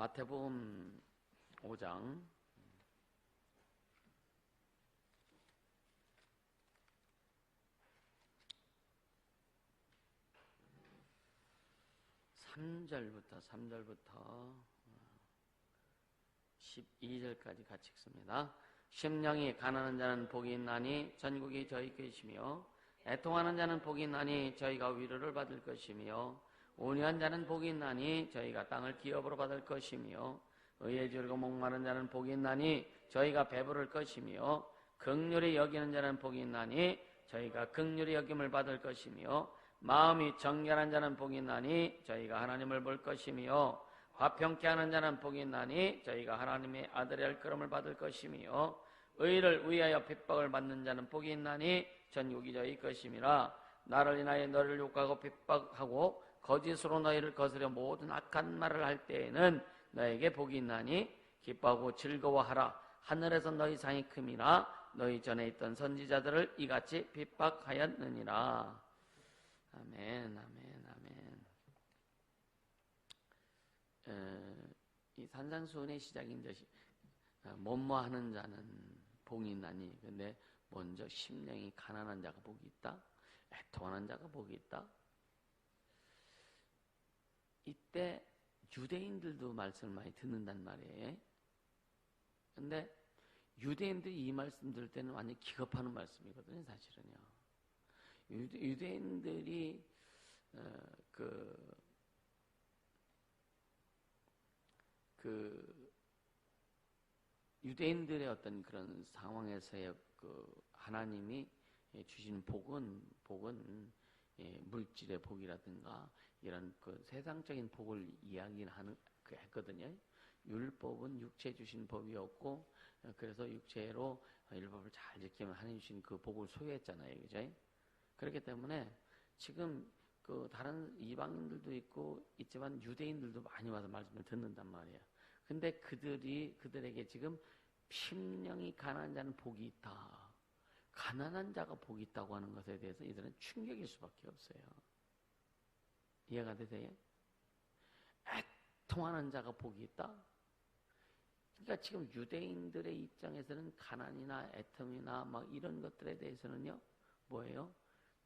마태복음 5장 3절부터 12절까지 같이 읽습니다. 심령이 가난한 자는 복이 있나니 전국이 저희 것이며 애통하는 자는 복이 있나니 저희가 위로를 받을 것이며 온유한 자는 복이 있나니 저희가 땅을 기업으로 받을 것이며 의에 줄고 목마른 자는 복이 있나니 저희가 배부를 것이며 긍휼히 여기는 자는 복이 있나니 저희가 긍휼히 여김을 받을 것이며 마음이 정결한 자는 복이 있나니 저희가 하나님을 볼 것이며 화평케 하는 자는 복이 있나니 저희가 하나님의 아들의 일컬음을 받을 것이며 의를 위하여 핍박을 받는 자는 복이 있나니 전국이 저희 것임이라. 나를 인하여 너를 욕하고 핍박하고 거짓으로 너희를 거스려 모든 악한 말을 할 때에는 너에게 복이 있나니 기뻐하고 즐거워하라. 하늘에서 너희 상이 큼이라. 너희 전에 있던 선지자들을 이같이 핍박하였느니라. 아멘, 아멘, 아멘. 이 산상수훈의 시작인 것이 뭐뭐하는 자는 복이 있나니, 근데 먼저 심령이 가난한 자가 복이 있다, 애통하는 자가 복이 있다. 이때 유대인들도 말씀을 많이 듣는단 말이에요. 근데 유대인들이 이 말씀 들을 때는 완전히 기겁하는 말씀이거든요, 사실은요. 유대인들이 유대인들의 어떤 그런 상황에서의 하나님이 주신 복은 물질의 복이라든가 이런 세상적인 복을 이야기하는 했거든요. 율법은 육체 주신 법이었고, 그래서 육체로 율법을 잘 지키면 하나님 주신 그 복을 소유했잖아요, 그죠? 그렇기 때문에 지금 다른 이방인들도 있지만 유대인들도 많이 와서 말씀을 듣는단 말이에요. 근데 그들에게 지금 심령이 가난한 자는 복이 있다, 가난한 자가 복이 있다고 하는 것에 대해서 이들은 충격일 수밖에 없어요. 이해가 되세요? 애통하는 자가 복이 있다? 그러니까 지금 유대인들의 입장에서는 가난이나 애통이나 막 이런 것들에 대해서는요, 뭐예요?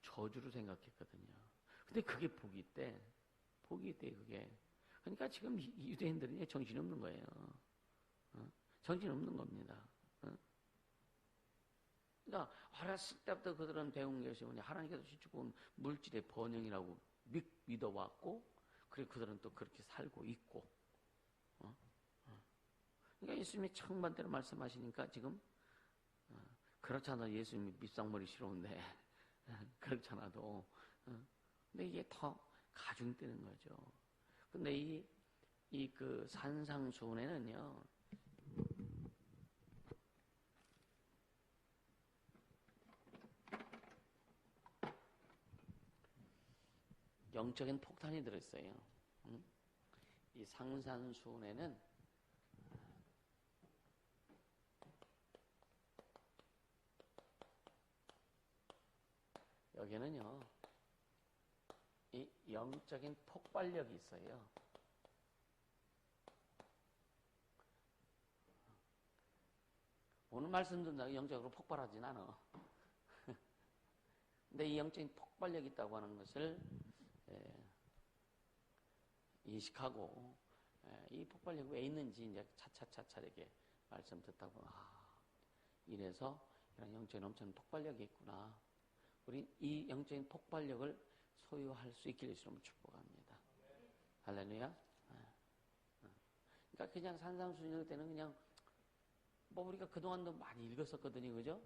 저주로 생각했거든요. 근데 그게 복이 있대. 복이 있대, 그게. 그러니까 지금 유대인들은 정신이 없는 거예요. 정신이 없는 겁니다. 그러니까 어렸을 때부터 그들은 배운 것이 뭐냐, 하나님께서 주시고 물질의 번영이라고 믿어왔고, 그리고 그들은 또 그렇게 살고 있고. 그러니까 예수님이 청반대로 말씀하시니까 지금 그렇잖아, 예수님이 밑상머리 싫어온데 그렇잖아도 근데 이게 더 가중되는 거죠. 근데 그 산상수훈에는요, 영적인 폭탄이 들어있어요. 이 산상수훈에는 여기는요, 이 영적인 폭발력이 있어요. 오늘 말씀 듣는다고 영적으로 폭발하진 않아. 근데 이 영적인 폭발력이 있다고 하는 것을 인식하고, 이 폭발력이 왜 있는지 이제 차차차차 이렇게 말씀 듣다고, 이래서 이런 영적인 엄청난 폭발력이 있구나. 우리 이 영적인 폭발력을 소유할 수 있기를 예수님을 축복합니다. 할렐루야. 그러니까 그냥 산상수훈일 때는 그냥 우리가 그동안도 많이 읽었었거든요, 그죠?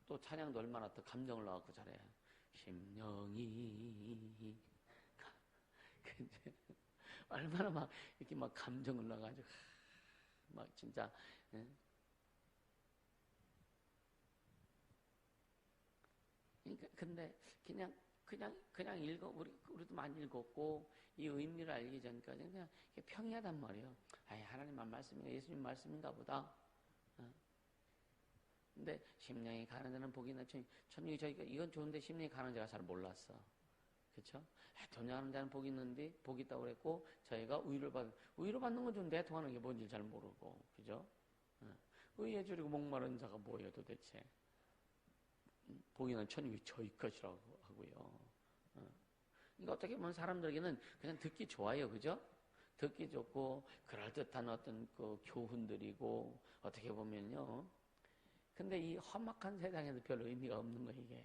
또 찬양도 얼마나 또 감정을 넣어갖고 잘해. 심령이 얼마나 막 이렇게 막 감정을 넣어가지고 막 진짜. 그러니까 근데 그냥 우리도 많이 읽었고 이 의미를 알기 전까지는 그냥 평이하단 말이에요. 하나님만 말씀인가, 예수님 말씀인가 보다. 근데 심령이 가난한 자는 복이 있나니, 천국이 저희가 이건 좋은데 심령이 가난한 자가 잘 몰랐어. 그렇죠? 애통하는 자는 복이 있는데 복이 있다고 그랬고 저희가 위로 받는 건 좀 애통하는 게 뭔지 잘 모르고 그죠? 의에 줄이고 목마른 자가 뭐예요 도대체? 복이는 천국이 저희 것이라고 하고요. 그러니까 어떻게 보면 사람들에게는 그냥 듣기 좋아요, 그죠? 듣기 좋고 그럴듯한 어떤 그 교훈들이고 어떻게 보면요. 근데 이 험악한 세상에도 별 의미가 없는 거예요, 이게.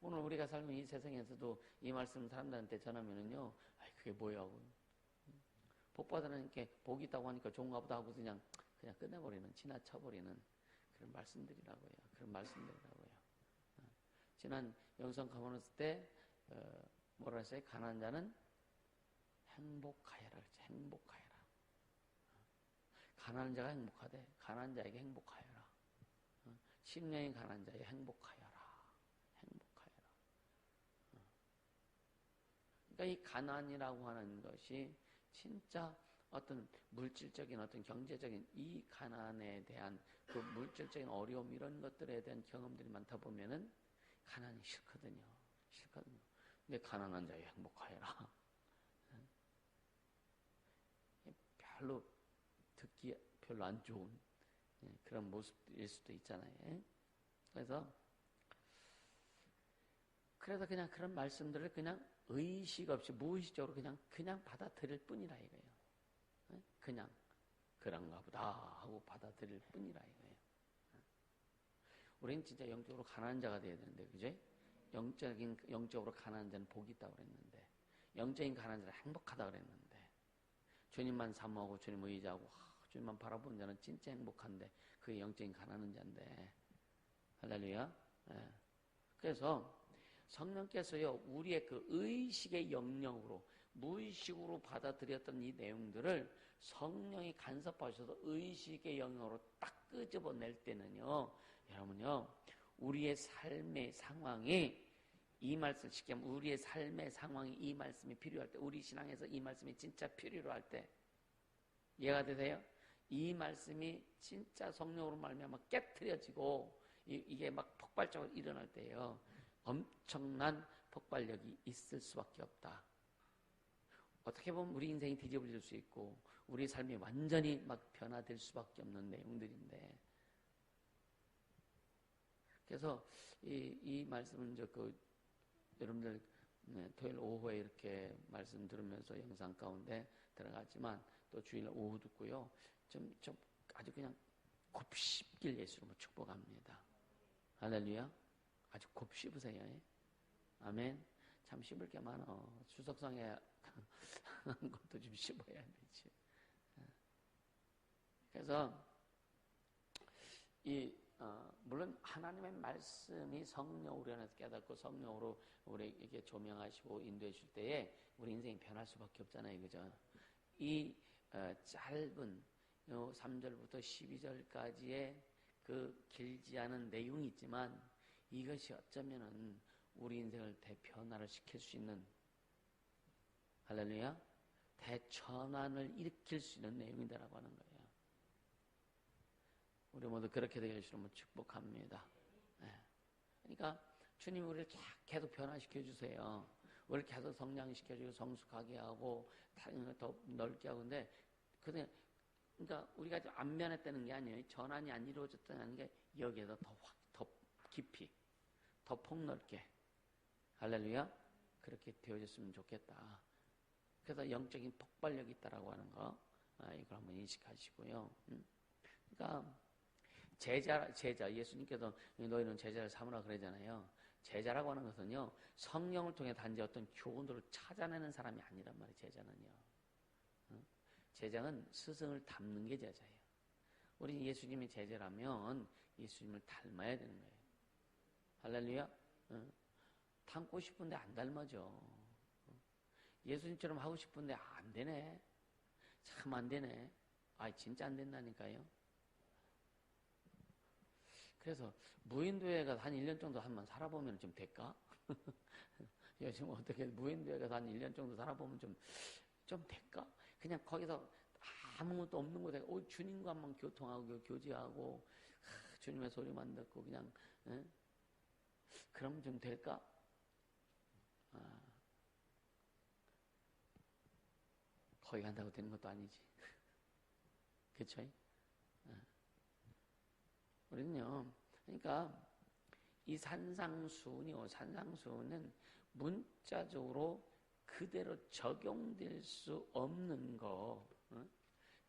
오늘 우리가 살면 이 세상에서도 이 말씀 사람들한테 전하면은요, 아이, 그게 뭐야 하고. 복 받으는 게 복이 있다고 하니까 좋은가 보다 하고 그냥 끝내버리는, 지나쳐버리는 그런 말씀들이라고요. 그런 말씀들이라고요. 지난 영성 가보냈을 때, 뭐라 했어요? 가난한 자는 행복하여라. 그랬죠. 행복하여라. 가난한 자가 행복하대. 가난한 자에게 행복하여라. 심령이 가난한 자에게 행복하여라. 행복하여라. 그러니까 이 가난이라고 하는 것이 진짜 어떤 물질적인 어떤 경제적인 이 가난에 대한 그 물질적인 어려움 이런 것들에 대한 경험들이 많다 보면은 가난이 싫거든요. 싫거든요. 근데 가난한 자에 행복하여라. 별로 듣기 별로 안 좋은 그런 모습일 수도 있잖아요. 그래서 그냥 그런 말씀들을 그냥 의식 없이 무의식적으로 그냥 받아들일 뿐이라 이거예요. 그냥 그런가 보다 하고 받아들일 뿐이라 이거예요. 우리는 진짜 영적으로 가난한 자가 돼야 되는데, 그죠? 영적으로 가난한 자는 복이 있다고 그랬는데, 영적인 가난한 자는 행복하다고 그랬는데, 주님만 사모하고 주님 의지하고 주님만 바라보는 자는 진짜 행복한데, 그게 영적인 가난한 자인데, 할렐루야. 네. 그래서 성령께서요, 우리의 그 의식의 영역으로 무의식으로 받아들였던 이 내용들을 성령이 간섭하셔서 의식의 영역으로 딱 끄집어낼 때는요, 여러분요, 우리의 삶의 상황이 이 말씀, 쉽게 하면 우리의 삶의 상황이 이 말씀이 필요할 때, 우리 신앙에서 이 말씀이 진짜 필요로 할 때, 이해가 되세요? 이 말씀이 진짜 성령으로 말미암아 깨트려지고 이게 막 폭발적으로 일어날 때예요. 엄청난 폭발력이 있을 수밖에 없다. 어떻게 보면 우리 인생이 뒤집어질 수 있고 우리 삶이 완전히 막 변화될 수밖에 없는 내용들인데, 그래서 이 말씀은 여러분들 토요일 오후에 이렇게 말씀 들으면서 영상 가운데 들어갔지만 또 주일 오후 듣고요. 좀 아주 그냥 곱씹길 예수로 축복합니다. 할렐루야. 아주 곱씹으세요. 아멘. 참 씹을 게 많아. 추석상에 것도 좀 씹어야 되지. 그래서 물론 하나님의 말씀이 성령으로 안에서 깨닫고 성령으로 우리에게 조명하시고 인도해 줄 때에 우리 인생이 변할 수밖에 없잖아요. 그죠? 이 짧은 3절부터 12절까지의 그 길지 않은 내용이 있지만 이것이 어쩌면은 우리 인생을 대변화를 시킬 수 있는, 할렐루야, 대전환을 일으킬 수 있는 내용이다라고 하는 거예요. 우리 모두 그렇게 되게 해주시면 축복합니다. 네. 그러니까 주님 우리를 계속 변화시켜 주세요. 우리를 계속 성장시켜주고 성숙하게 하고 더 넓게 하고. 근데 그러니까 우리가 안 변했다는 게 아니에요. 전환이 안 이루어졌다는 게 여기에서 더 깊이, 더 폭넓게, 할렐루야, 그렇게 되어졌으면 좋겠다. 그래서 영적인 폭발력이 있다라고 하는 거, 이걸 한번 인식하시고요. 그러니까 제자, 예수님께서 너희는 제자를 삼으라 그러잖아요. 제자라고 하는 것은요, 성령을 통해 단지 어떤 교훈들을 찾아내는 사람이 아니란 말이에요. 제자는요. 제자는 스승을 닮는 게 제자예요. 우리 예수님이 제자라면 예수님을 닮아야 되는 거예요. 할렐루야. 닮고 싶은데 안 닮아져. 예수님처럼 하고 싶은데 안 되네. 참 안 되네. 진짜 안 된다니까요. 그래서 무인도에 가서 한 1년 정도 한번 살아보면 좀 될까? 요즘 어떻게 무인도에 가서 한 1년 정도 살아보면 좀 될까? 그냥 거기서 아무것도 없는 곳에 주님과만 교통하고 교제하고 주님의 소리만 듣고 그냥 그러면 좀 될까? 거기 간다고 되는 것도 아니지. 그쵸? 우리는요, 그러니까 이 산상수훈은 문자적으로 그대로 적용될 수 없는 거,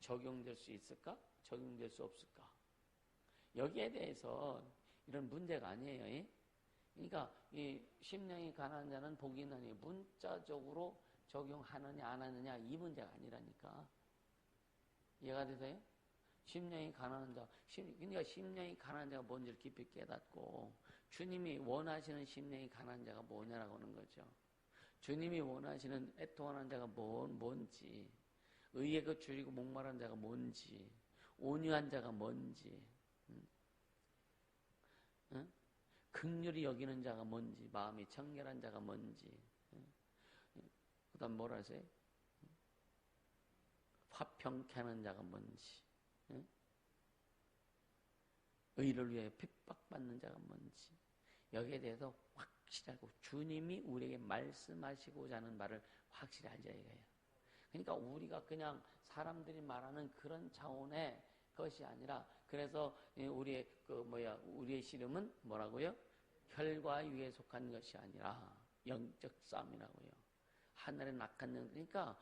적용될 수 있을까? 적용될 수 없을까? 여기에 대해서 이런 문제가 아니에요. 그러니까 이 심령이 가난한 자는 복이 있나니 문자적으로 적용하느냐 안 하느냐 이 문제가 아니라니까. 이해가 되세요? 심령이 가난한 자, 그러니까 심령이 가난한 자가 뭔지를 깊이 깨닫고 주님이 원하시는 심령이 가난한 자가 뭐냐라고 하는 거죠. 주님이 원하시는 애통하는 자가 뭔지, 의에 거칠고 목마른 자가 뭔지, 온유한 자가 뭔지, 응? 긍휼히 여기는 자가 뭔지, 마음이 청결한 자가 뭔지, 그 다음 뭐라 하세요? 화평케 하는 자가 뭔지, 의를 위해 핍박받는 자가 뭔지, 여기에 대해서 확실히 알고 주님이 우리에게 말씀하시고자 하는 말을 확실히 알자 이거예요. 그러니까 우리가 그냥 사람들이 말하는 그런 차원의 것이 아니라, 그래서 우리의 우리의 씨름은 뭐라고요? 혈과 육에 속한 것이 아니라 영적 싸움이라고요. 하늘의 낙한 영. 그러니까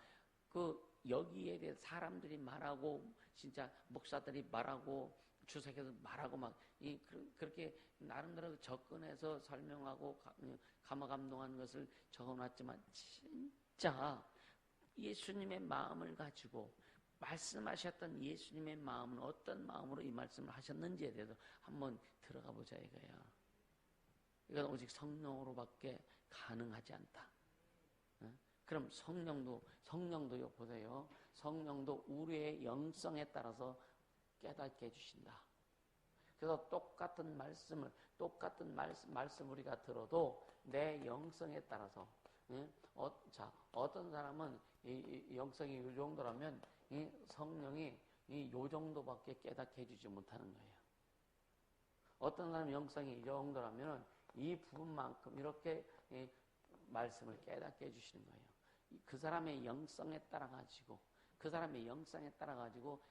여기에 대해 사람들이 말하고 진짜 목사들이 말하고 주석에서 말하고 막 그렇게 나름대로 접근해서 설명하고 감화감동한 것을 적어놨지만 진짜 예수님의 마음을 가지고 말씀하셨던 예수님의 마음은 어떤 마음으로 이 말씀을 하셨는지에 대해서 한번 들어가 보자 이거야. 이건 오직 성령으로밖에 가능하지 않다. 그럼 성령도요 보세요. 성령도 우리의 영성에 따라서 깨닫게 해주신다. 그래서 똑같은 말씀을 우리가 들어도 내 영성에 따라서, 어떤 사람은 이 영성이 이 정도라면 이 성령이 이 정도밖에 깨닫게 해주지 못하는 거예요. 어떤 사람 영성이 이 정도라면 이 부분만큼 이렇게 말씀을 깨닫게 해주시는 거예요. 그 사람의 영성에 따라 가지고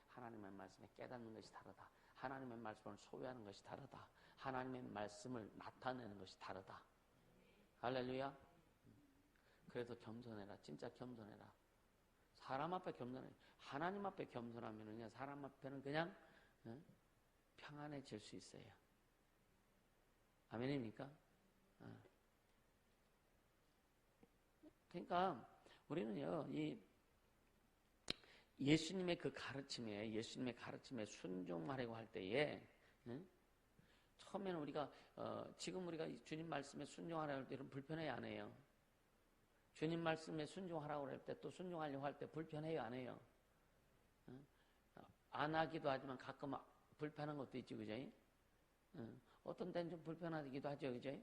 하나님의 말씀에 깨닫는 것이 다르다. 하나님의 말씀을 소유하는 것이 다르다. 하나님의 말씀을 나타내는 것이 다르다. 할렐루야. 그래서 겸손해라. 진짜 겸손해라. 사람 앞에 겸손해. 하나님 앞에 겸손하면은요, 사람 앞에는 그냥 평안해질 수 있어요. 아멘입니까? 그러니까 우리는요, 예수님의 가르침에 순종하려고 할 때에, 처음에는 우리가 지금 우리가 주님 말씀에 순종하려고 할 때는 불편해요, 안 해요? 주님 말씀에 순종하라고 할 때, 또 순종하려고 할 때 불편해요, 안 해요? 안 하기도 하지만 가끔 불편한 것도 있지, 그죠? 어떤 때는 좀 불편하기도 하죠, 그죠?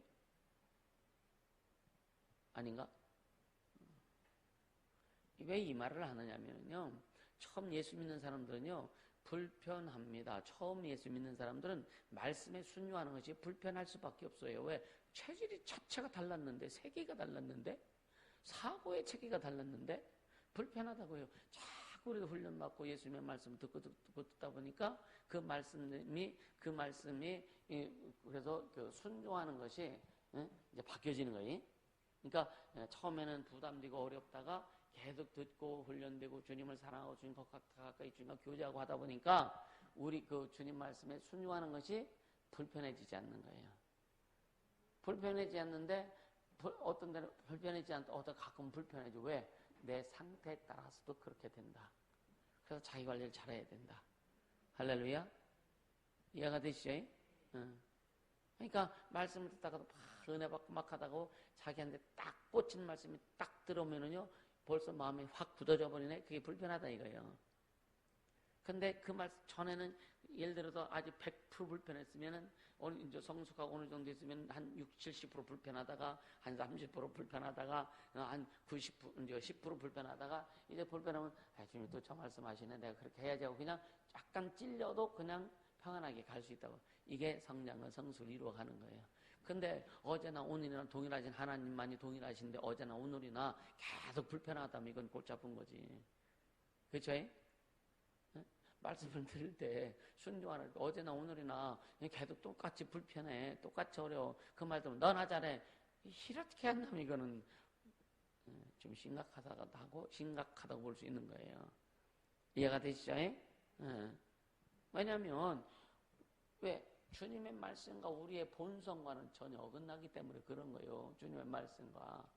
아닌가? 왜 이 말을 하느냐면요, 처음 예수 믿는 사람들은요 불편합니다. 처음 예수 믿는 사람들은 말씀에 순종하는 것이 불편할 수밖에 없어요. 왜? 체질이 자체가 달랐는데, 세계가 달랐는데, 사고의 체계가 달랐는데 불편하다고요. 자꾸 우리가 훈련받고 예수님의 말씀을 듣다 보니까 그 말씀이 그래서 순종하는 것이 이제 바뀌어지는 거예요. 그러니까 처음에는 부담되고 어렵다가 계속 듣고 훈련되고 주님을 사랑하고 주님과 가까이 주님과 교제하고 하다 보니까 우리 주님 말씀에 순종하는 것이 불편해지지 않는 거예요. 불편해지지 않는데 어떤 데는 불편해지지 않다, 어떤 가끔 불편해지고. 왜? 내 상태에 따라서도 그렇게 된다. 그래서 자기 관리를 잘해야 된다. 할렐루야. 이해가 되시죠? 그러니까 말씀을 듣다가도 막 은혜 받고 막 하다가 자기한테 딱 꽂힌 말씀이 딱 들어오면은요 벌써 마음이 확 굳어져 버리네. 그게 불편하다 이거예요. 근데 그 말 전에는 예를 들어서 아주 100% 불편했으면은 오늘 이제 성숙하고 어느 정도 있으면 한 60, 70% 불편하다가 한 30% 불편하다가 한 90%, 이제 10% 불편하다가 이제 불편하면 주님 또 저 말씀하시네. 내가 그렇게 해야지 하고 그냥 약간 찔려도 그냥 평안하게 갈 수 있다고. 이게 성장과 성수를 이루어가는 거예요. 근데 어제나 오늘이나 동일하신 하나님만이 동일하신데 어제나 오늘이나 계속 불편하다면 이건 골치 아픈 거지. 그쵸? 말씀을 들을 때 순종하는, 어제나 오늘이나 걔도 똑같이 불편해, 똑같이 어려워. 그 말 들으면 너나 잘해. 이렇게 한다면 이거는 좀 심각하다고 볼 수 있는 거예요. 이해가 되시죠? 왜냐하면 왜? 주님의 말씀과 우리의 본성과는 전혀 어긋나기 때문에 그런 거예요. 주님의 말씀과.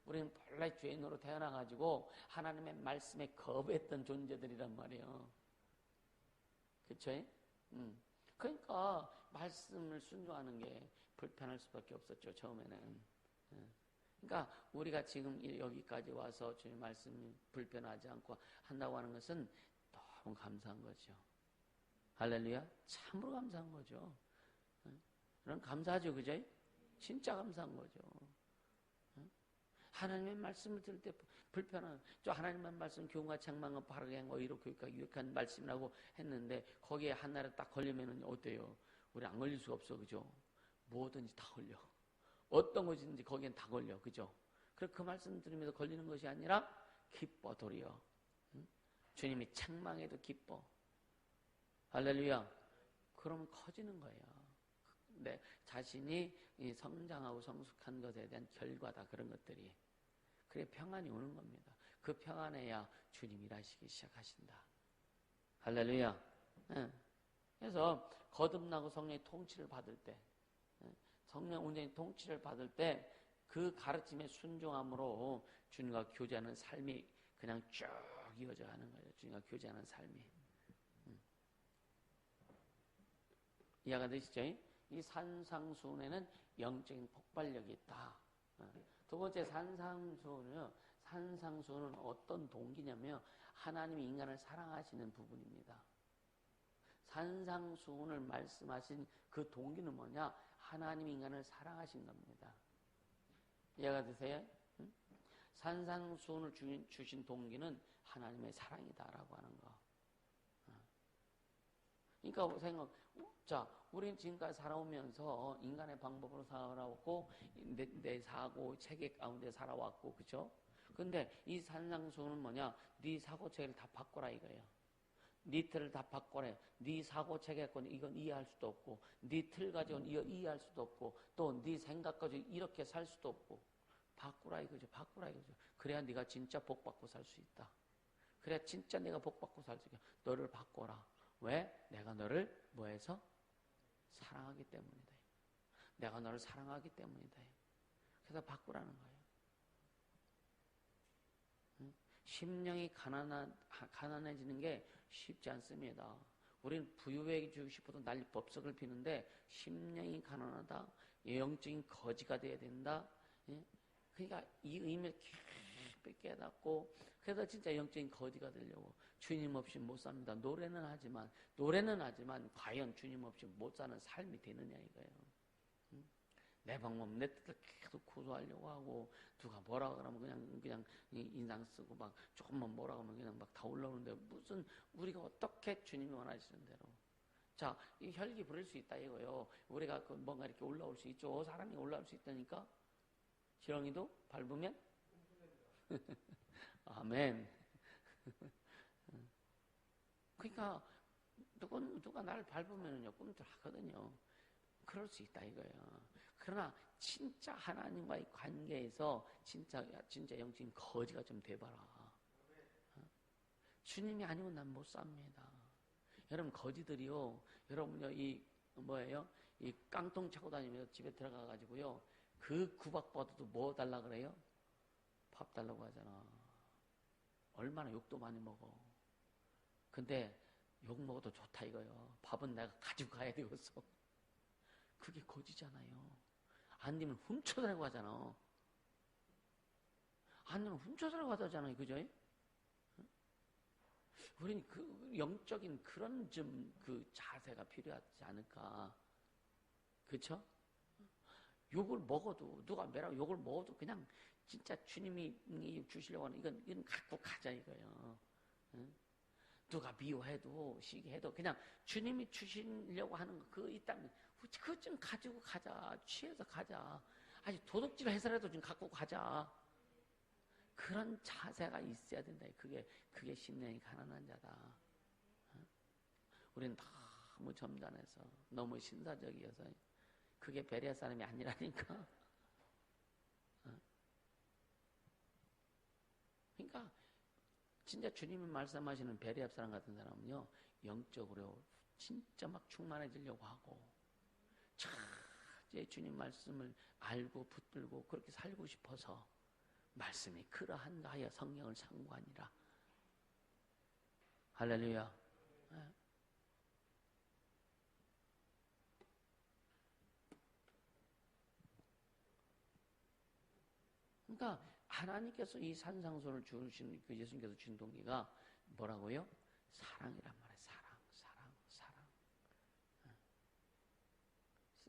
우리는 본래 죄인으로 태어나가지고 하나님의 말씀에 거부했던 존재들이란 말이에요. 그쵸? 그러니까 말씀을 순종하는 게 불편할 수밖에 없었죠, 처음에는. 그러니까 우리가 지금 여기까지 와서 주님 말씀이 불편하지 않고 한다고 하는 것은 너무 감사한 거죠. 할렐루야. 참으로 감사한 거죠. 그럼 감사하죠. 그죠? 진짜 감사한 거죠. 하나님의 말씀을 들을 때 불편한, 저 하나님의 말씀 교훈과 책망은 바르게 한 거, 의로 교육과 유익한 말씀이라고 했는데 거기에 하나를 딱 걸리면은 어때요? 우리 안 걸릴 수가 없어. 그죠? 뭐든지 다 걸려. 어떤 것이든지 거기엔 다 걸려. 그죠? 그래서 그 말씀 들으면서 걸리는 것이 아니라 기뻐 도리어. 주님이 책망해도 기뻐. 할렐루야. 그러면 커지는 거예요. 내 자신이 성장하고 성숙한 것에 대한 결과다. 그런 것들이. 그래 평안이 오는 겁니다. 그 평안에야 주님 일하시기 시작하신다. 할렐루야. 그래서 거듭나고 성령의 통치를 받을 때, 성령 온전히 통치를 받을 때 그 가르침에 순종함으로 주님과 교제하는 삶이 그냥 쭉 이어져 가는 거예요. 주님과 교제하는 삶이. 이해가 되시죠? 이 산상수훈에는 영적인 폭발력이 있다. 두 번째 산상수훈은 어떤 동기냐면 하나님이 인간을 사랑하시는 부분입니다. 산상수훈을 말씀하신 그 동기는 뭐냐? 하나님이 인간을 사랑하신 겁니다. 이해가 되세요? 산상수훈을 주신 동기는 하나님의 사랑이다라고 하는 거. 그러니까 자, 우리는 지금까지 살아오면서 인간의 방법으로 살아왔고 내 사고 체계 가운데 살아왔고, 그죠? 근데 이 산상수훈은 뭐냐? 네 사고 체계를 다 바꿔라 이거예요. 네 틀을 다 바꿔라. 네 사고 체계권 이건 이해할 수도 없고, 네 틀 가지고는 이거 이해할 수도 없고, 또 네 생각 가지고 이렇게 살 수도 없고, 바꾸라 이거죠. 바꾸라 이거죠. 그래야 네가 진짜 복 받고 살 수 있다. 그래야 진짜 내가 복 받고 살 수 있다. 너를 바꿔라. 왜? 내가 너를 뭐해서? 사랑하기 때문이다. 내가 너를 사랑하기 때문이다. 그래서 바꾸라는 거예요. 심령이 가난해지는 게 쉽지 않습니다. 우리는 부유해 주고 싶어도 난리 법석을 피는데 심령이 가난하다. 영적인 거지가 돼야 된다. 그러니까 이 의미를 깊이 깨닫고 그래서 진짜 영적인 거지가 되려고 주님 없이 못 삽니다. 노래는 하지만 과연 주님 없이 못 사는 삶이 되느냐 이거예요. 내 방법, 내 뜻을 계속 고수하려고 하고 누가 뭐라 그러면 그냥 인상 쓰고 막 조금만 뭐라 하면 그냥 막 다 올라오는데 무슨 우리가 어떻게 주님이 원하시는 대로 자, 이 혈기 부릴 수 있다 이거요. 우리가 그 뭔가 이렇게 올라올 수 있죠. 사람이 올라올 수 있다니까. 지렁이도 밟으면 아멘. 그러니까 누가 나를 밟으면요 꿈틀하거든요. 그럴 수 있다 이거예요. 그러나 진짜 하나님과의 관계에서 진짜 영적인 거지가 좀 돼봐라. 주님이 아니면 난 못 삽니다. 여러분 거지들이요. 여러분요 이 깡통 차고 다니면서 집에 들어가가지고요. 그 구박받아도 뭐 달라 그래요? 밥 달라고 하잖아. 얼마나 욕도 많이 먹어. 근데 욕 먹어도 좋다 이거예요. 밥은 내가 가지고 가야 되겠어. 그게 거지잖아요. 안 되면 훔쳐달라고 하잖아. 안 되면 훔쳐달라고 하잖아요. 그죠? 우린 그 영적인 그런 좀 그 자세가 필요하지 않을까. 그쵸? 욕을 먹어도 누가 매라고 욕을 먹어도 그냥 진짜 주님이 주시려고 하는 이건 갖고 가자 이거예요. 누가 미워해도 시기해도 그냥 주님이 주시려고 하는 그 있다면 그것 좀 가지고 가자. 취해서 가자. 아니 도둑질 해서라도 좀 갖고 가자. 그런 자세가 있어야 된다. 그게 심령이 가난한 자다. 우리는 너무 점잖아서 너무 신사적이어서 그게 베레아 사람이 아니라니까. 그러니까 진짜 주님이 말씀하시는 베레아 사람 같은 사람은요, 영적으로 진짜 막 충만해지려고 하고 제 주님 말씀을 알고 붙들고 그렇게 살고 싶어서 말씀이 그러한가 하여 성경을 상고하니라. 할렐루야. 그러니까 하나님께서 이 산상수훈을 주신 그 예수님께서 주신 동기가 뭐라고요? 사랑이란 말이에요. 사랑.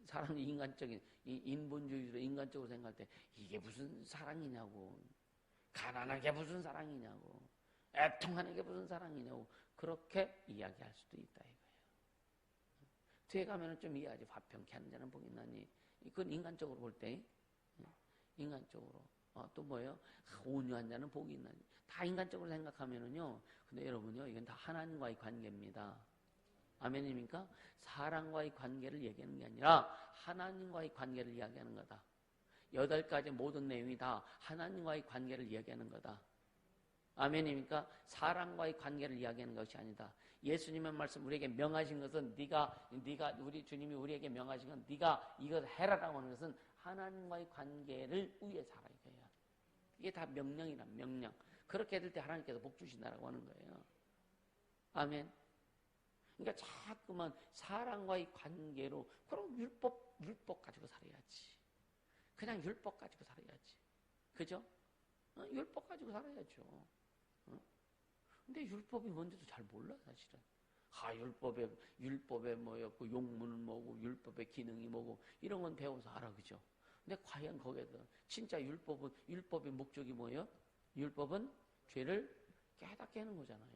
사람이 인간적인, 인본주의로 인간적으로 생각할 때 이게 무슨 사랑이냐고, 가난한 게 무슨 사랑이냐고, 애통하는 게 무슨 사랑이냐고 그렇게 이야기할 수도 있다 이거예요. 뒤에 가면은 좀 이해하지. 화평케 하는 자는 복이 있나니. 그건 인간적으로 볼 때, 인간적으로. 또 뭐예요? 온유한 자는 복이 있나니. 다 인간적으로 생각하면은요. 근데 여러분요, 이건 다 하나님과의 관계입니다. 아멘입니까? 사람과의 관계를 얘기하는 게 아니라 하나님과의 관계를 이야기하는 거다. 8가지 모든 내용이 다 하나님과의 관계를 이야기하는 거다. 아멘입니까? 사람과의 관계를 이야기하는 것이 아니다. 예수님의 말씀 우리에게 명하신 것은 네가 우리 주님이 우리에게 명하신 건 네가 이것을 해라라고 하는 것은 하나님과의 관계를 위해 살아 이거예요. 이게 다 명령이란 명령. 그렇게 될 때 하나님께서 복 주신다라고 하는 거예요. 아멘. 그러니까 자꾸만 사람과의 관계로 그럼 율법 가지고 살아야지. 그냥 율법 가지고 살아야지. 그죠? 율법 가지고 살아야죠. 근데 율법이 뭔지도 잘 몰라 사실은. 율법에 뭐였고 용문은 뭐고 율법의 기능이 뭐고 이런 건 배워서 알아 그죠? 근데 과연 거기에서 진짜 율법의 목적이 뭐예요? 율법은 죄를 깨닫게 하는 거잖아요.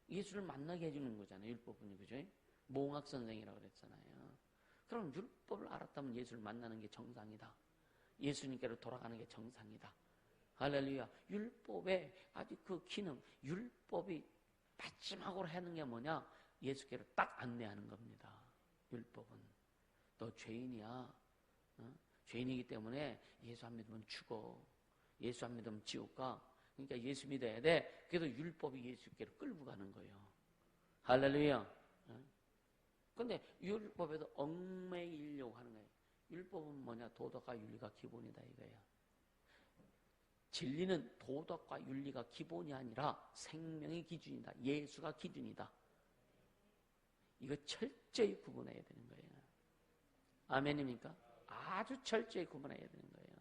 예수를 만나게 해주는 거잖아요. 율법은 그죠? 몽학 선생이라고 그랬잖아요. 그럼 율법을 알았다면 예수를 만나는 게 정상이다. 예수님께로 돌아가는 게 정상이다. 할렐루야. 율법의 아주 그 기능, 율법이 마지막으로 하는 게 뭐냐? 예수께로 딱 안내하는 겁니다. 율법은. 너 죄인이야. 죄인이기 때문에 예수 안 믿으면 죽어. 예수 안 믿으면 지옥 가. 그러니까 예수 믿어야 돼. 그래서 율법이 예수께로 끌고 가는 거예요. 할렐루야. 근데 율법에도 얽매이려고 하는 거예요. 율법은 뭐냐? 도덕과 윤리가 기본이다 이거예요. 진리는 도덕과 윤리가 기본이 아니라 생명의 기준이다. 예수가 기준이다. 이거 철저히 구분해야 되는 거예요. 아멘입니까? 아주 철저히 구분해야 되는 거예요.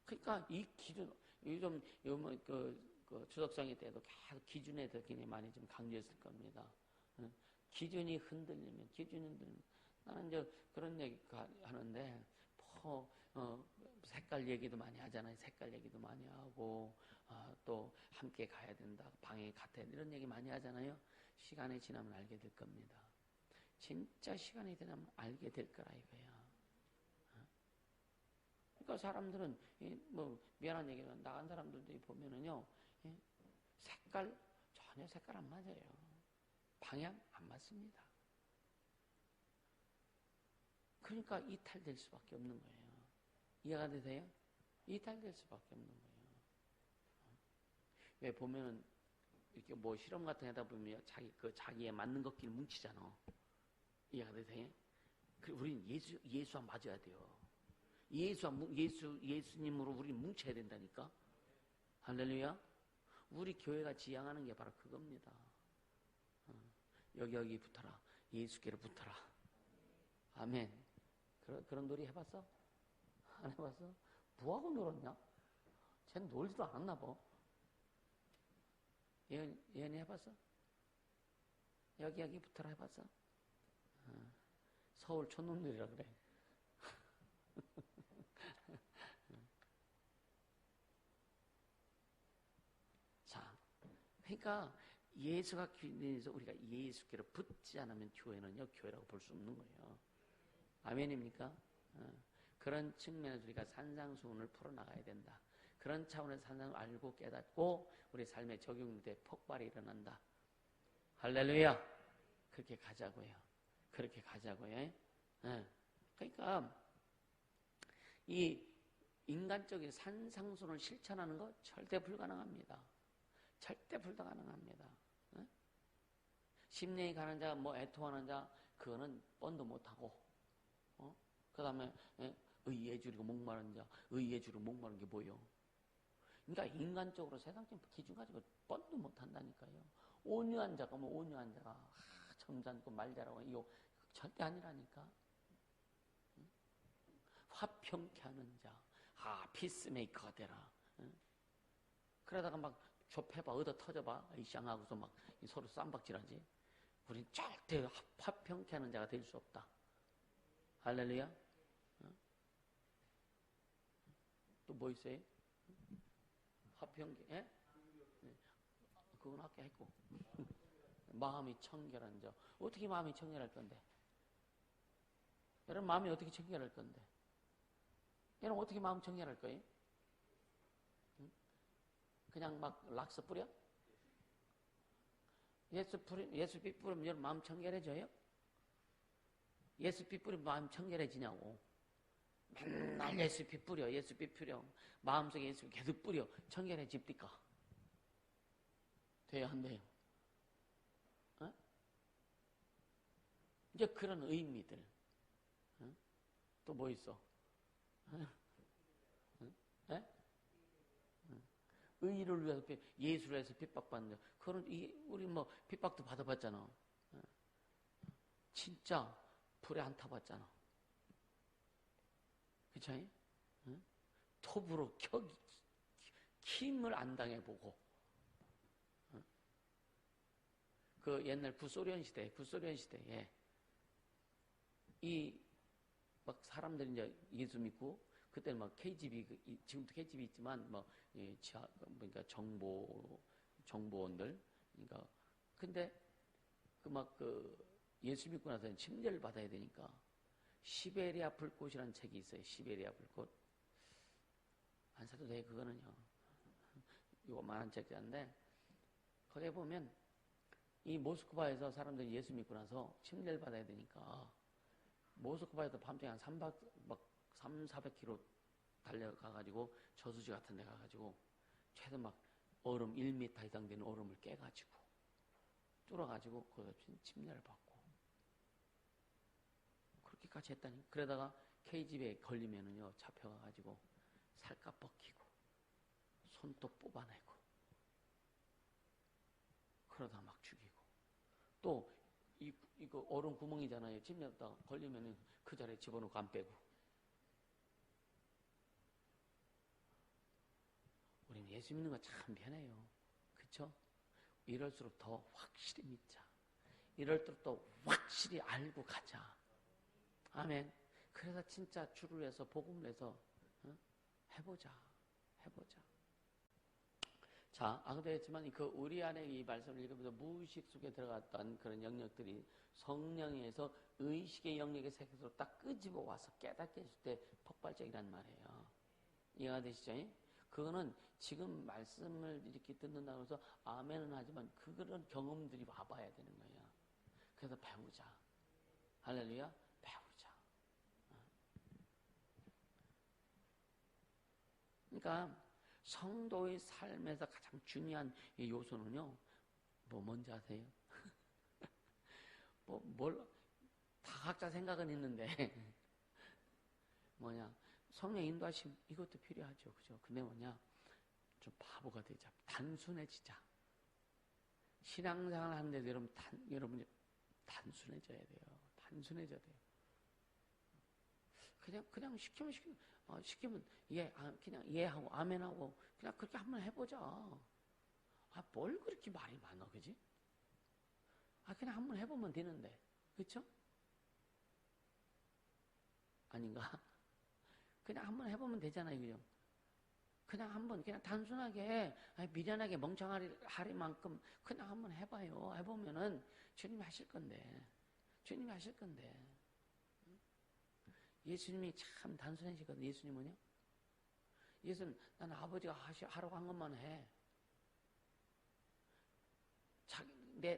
그러니까 이 기준, 요즘 추석성회 때도 계속 기준에 대해서 굉장히 많이 좀 강조했을 겁니다. 기준이 흔들리면, 나는 이제 그런 얘기 하는데, 색깔 얘기도 많이 하잖아요. 색깔 얘기도 많이 하고, 또 함께 가야 된다, 방에 같아야 된다, 이런 얘기 많이 하잖아요. 시간이 지나면 알게 될 겁니다. 진짜 시간이 지나면 알게 될 거라 이거야. 그러니까 사람들은 미안한 얘기는 나간 사람들도 보면은요, 전혀 색깔 안 맞아요. 방향 안 맞습니다. 그러니까 이탈될 수밖에 없는 거예요. 이해가 되세요? 이탈될 수밖에 없는 거예요. 왜 보면은 이렇게 뭐 실험 같은 거 하다 보면 자기에 맞는 것끼리 뭉치잖아. 이해가 되세요? 우리는 예수와 맞아야 돼요. 예수님으로 우리 뭉쳐야 된다니까. 할렐루야. 우리 교회가 지향하는 게 바로 그겁니다. 여기 붙어라. 예수께로 붙어라. 아멘. 그런 놀이 해봤어? 안 해봤어? 뭐하고 놀았냐? 쟤는 놀지도 않았나 봐. 예언이 해봤어? 여기 붙어라 해봤어? 서울 촌놈들이라 그래. 자, 그러니까 예수가 기준에서 우리가 예수께로 붙지 않으면 교회는요, 교회라고 볼 수 없는 거예요. 아멘입니까? 그런 측면에서 우리가 산상수훈을 풀어나가야 된다. 그런 차원에서 산상을 알고 깨닫고 우리 삶의 적용돼 폭발이 일어난다. 할렐루야. 그렇게 가자고요. 그렇게 가자고요. 네. 그러니까 이 인간적인 산상수훈을 실천하는 거 절대 불가능합니다. 절대 불가능합니다. 네? 심령이 가는 자, 뭐 애통하는 자, 그거는 뻔도 못하고, 그 다음에 의에 주리고 목마른 자, 의에 주리고 목마른 게 뭐요? 그러니까 인간적으로 세상적인 기준 가지고 뻔도 못한다니까요. 온유한 자가 뭐 온유한 자가 점잖고 말 잘하고 이거 절대 아니라니까. 화평케 하는 자, 피스메이커가 되라. 그러다가 막 좁혀봐, 얻어 터져봐, 이쌍하고서 막 서로 쌈박질하지. 우린 절대 화평케 하는 자가 될 수 없다. 할렐루야. 또 뭐 있어요? 화평케, 예? 그건 아까 했고. 마음이 청결한 자. 어떻게 마음이 청결할 건데? 여러분 마음이 어떻게 청결할 건데? 여러분 어떻게 마음 청결할 거예요? 그냥 막 락스 뿌려? 예수빛 뿌리면 여러분 마음 청결해져요? 예수빛 뿌리면 마음 청결해지냐고. 맨날 예수빛 뿌려, 예수빛 뿌려. 마음속에 예수빛 계속 뿌려. 청결해집니까? 돼요, 안 돼요? 이제 그런 의미들. 또 뭐 있어? 의를 위해서 예수를 해서 핍박받는 자. 그런 우리 뭐 핍박도 받아봤잖아. 진짜 불에 안 타봤잖아. 그쵸? 톱으로 킴을 안 당해보고. 그 옛날 구소련 시대에 이 막 사람들이 이제 예수 믿고 그때는 막 KGB, 지금도 KGB 있지만 뭐 그러니까 정보원들, 그러니까 근데 예수 믿고 나서는 침례를 받아야 되니까 시베리아 불꽃이라는 책이 있어요. 시베리아 불꽃. 안 사도 돼, 그거는요. 요만한 책인데 거기에 보면 이 모스크바에서 사람들이 예수 믿고 나서 침례를 받아야 되니까 모스크바에서 밤중에 한 300-400km 달려가가지고 저수지 같은 데 가가지고 최소 막 얼음 1m 이상 되는 얼음을 깨가지고 뚫어가지고 거기서 침례를 받고 그렇게까지 했다니. 그러다가 KGB에 걸리면은요 잡혀가가지고 살갗 벗기고 손톱 뽑아내고 그러다 막 죽이고 또 이거 얼음 구멍이잖아요. 침례했다가 걸리면은 그 자리에 집어넣고 안 빼고. 우리는 예수 믿는 거 참 편해요. 그쵸? 이럴수록 더 확실히 믿자. 이럴수록 더 확실히 알고 가자. 아멘. 그래서 진짜 주를 위해서 복음을 위해서 해보자. 자, 아까도 했지만 그 우리 안에 이 말씀을 읽으면서 무의식 속에 들어갔던 그런 영역들이 성령에서 의식의 영역의 세계로 딱 끄집어 와서 깨닫게 해줄 때 폭발적이란 말이에요. 이해가 되시죠? 그거는 지금 말씀을 이렇게 듣는다고 해서 아멘은 하지만 그런 경험들이 와봐야 되는 거예요. 그래서 배우자. 할렐루야. 배우자. 그러니까 성도의 삶에서 가장 중요한 요소는요, 뭐 뭔지 아세요? 다 각자 생각은 있는데, 성령 인도하심, 이것도 필요하죠. 그죠? 근데 좀 바보가 되자. 단순해지자. 신앙생활 하는데도 여러분이 단순해져야 돼요. 단순해져야 돼요. 그냥 시키면 그냥 이해하고 아멘하고 그냥 그렇게 한번 해보자. 뭘 그렇게 말이 많아, 그지? 그냥 한번 해보면 되는데, 그렇죠? 아닌가? 그냥 한번 해보면 되잖아요, 그죠? 그냥 단순하게 미련하게 멍청하리만큼 그냥 한번 해봐요. 해보면은 주님이 하실 건데. 예수님이 참 단순하시거든. 예수님은요. 예수는 나는 아버지가 하라고 한 것만 해.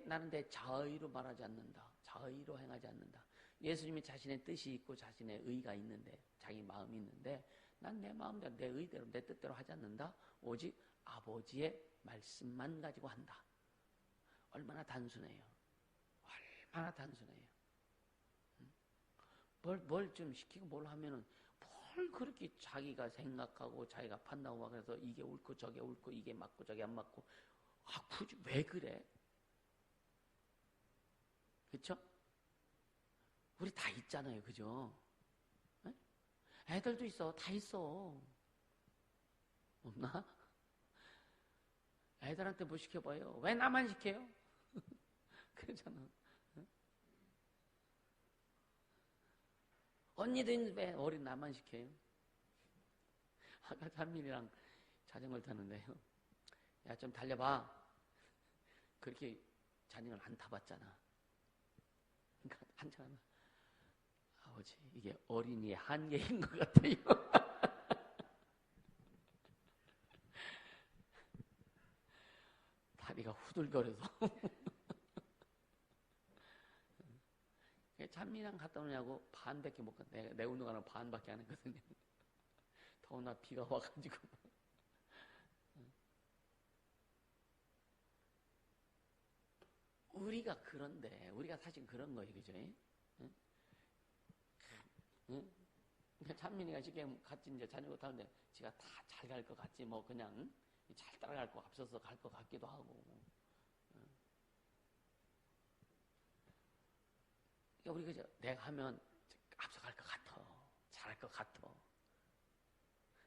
나는 내 자의로 말하지 않는다. 자의로 행하지 않는다. 예수님이 자신의 뜻이 있고 자신의 의가 있는데, 자기 마음이 있는데, 난 내 마음대로, 내 의대로, 내 뜻대로 하지 않는다. 오직 아버지의 말씀만 가지고 한다. 얼마나 단순해요. 얼마나 단순해요. 뭘 좀 시키고 뭘 하면은 뭘 그렇게 자기가 생각하고 자기가 판단하고 막 그래서 이게 옳고 저게 옳고 이게 맞고 저게 안 맞고 굳이 왜 그래? 그쵸? 우리 다 있잖아요. 그죠? 에? 애들도 있어. 다 있어. 없나? 애들한테 뭐 시켜봐요. 왜 나만 시켜요? 그러잖아. 언니도 있는데 왜 어린 나만 시켜요? 아까 찬민이랑 자전거를 타는데요. 야, 좀 달려봐. 그렇게 자전거를 안 타봤잖아. 그러니까 한참 하면 아버지, 이게 어린이의 한계인 것 같아요. 다리가 후들거려서. 찬미랑 갔다 오냐고 반밖에 못 가. 내 운동하는 반밖에 안 했거든요. 더구나 비가 와가지고. 우리가 그런데, 우리가 사실 그런 거예요. 그죠? 응? 응? 찬민이가 쉽게 같이 이제 자전거 타는데 지가 다 잘 갈 것 같지. 뭐 그냥 잘 따라갈 거 앞서서 갈 것 같기도 하고. 그러니까 우리 그죠? 내가 하면 앞서갈 것 같아. 잘할 것 같아.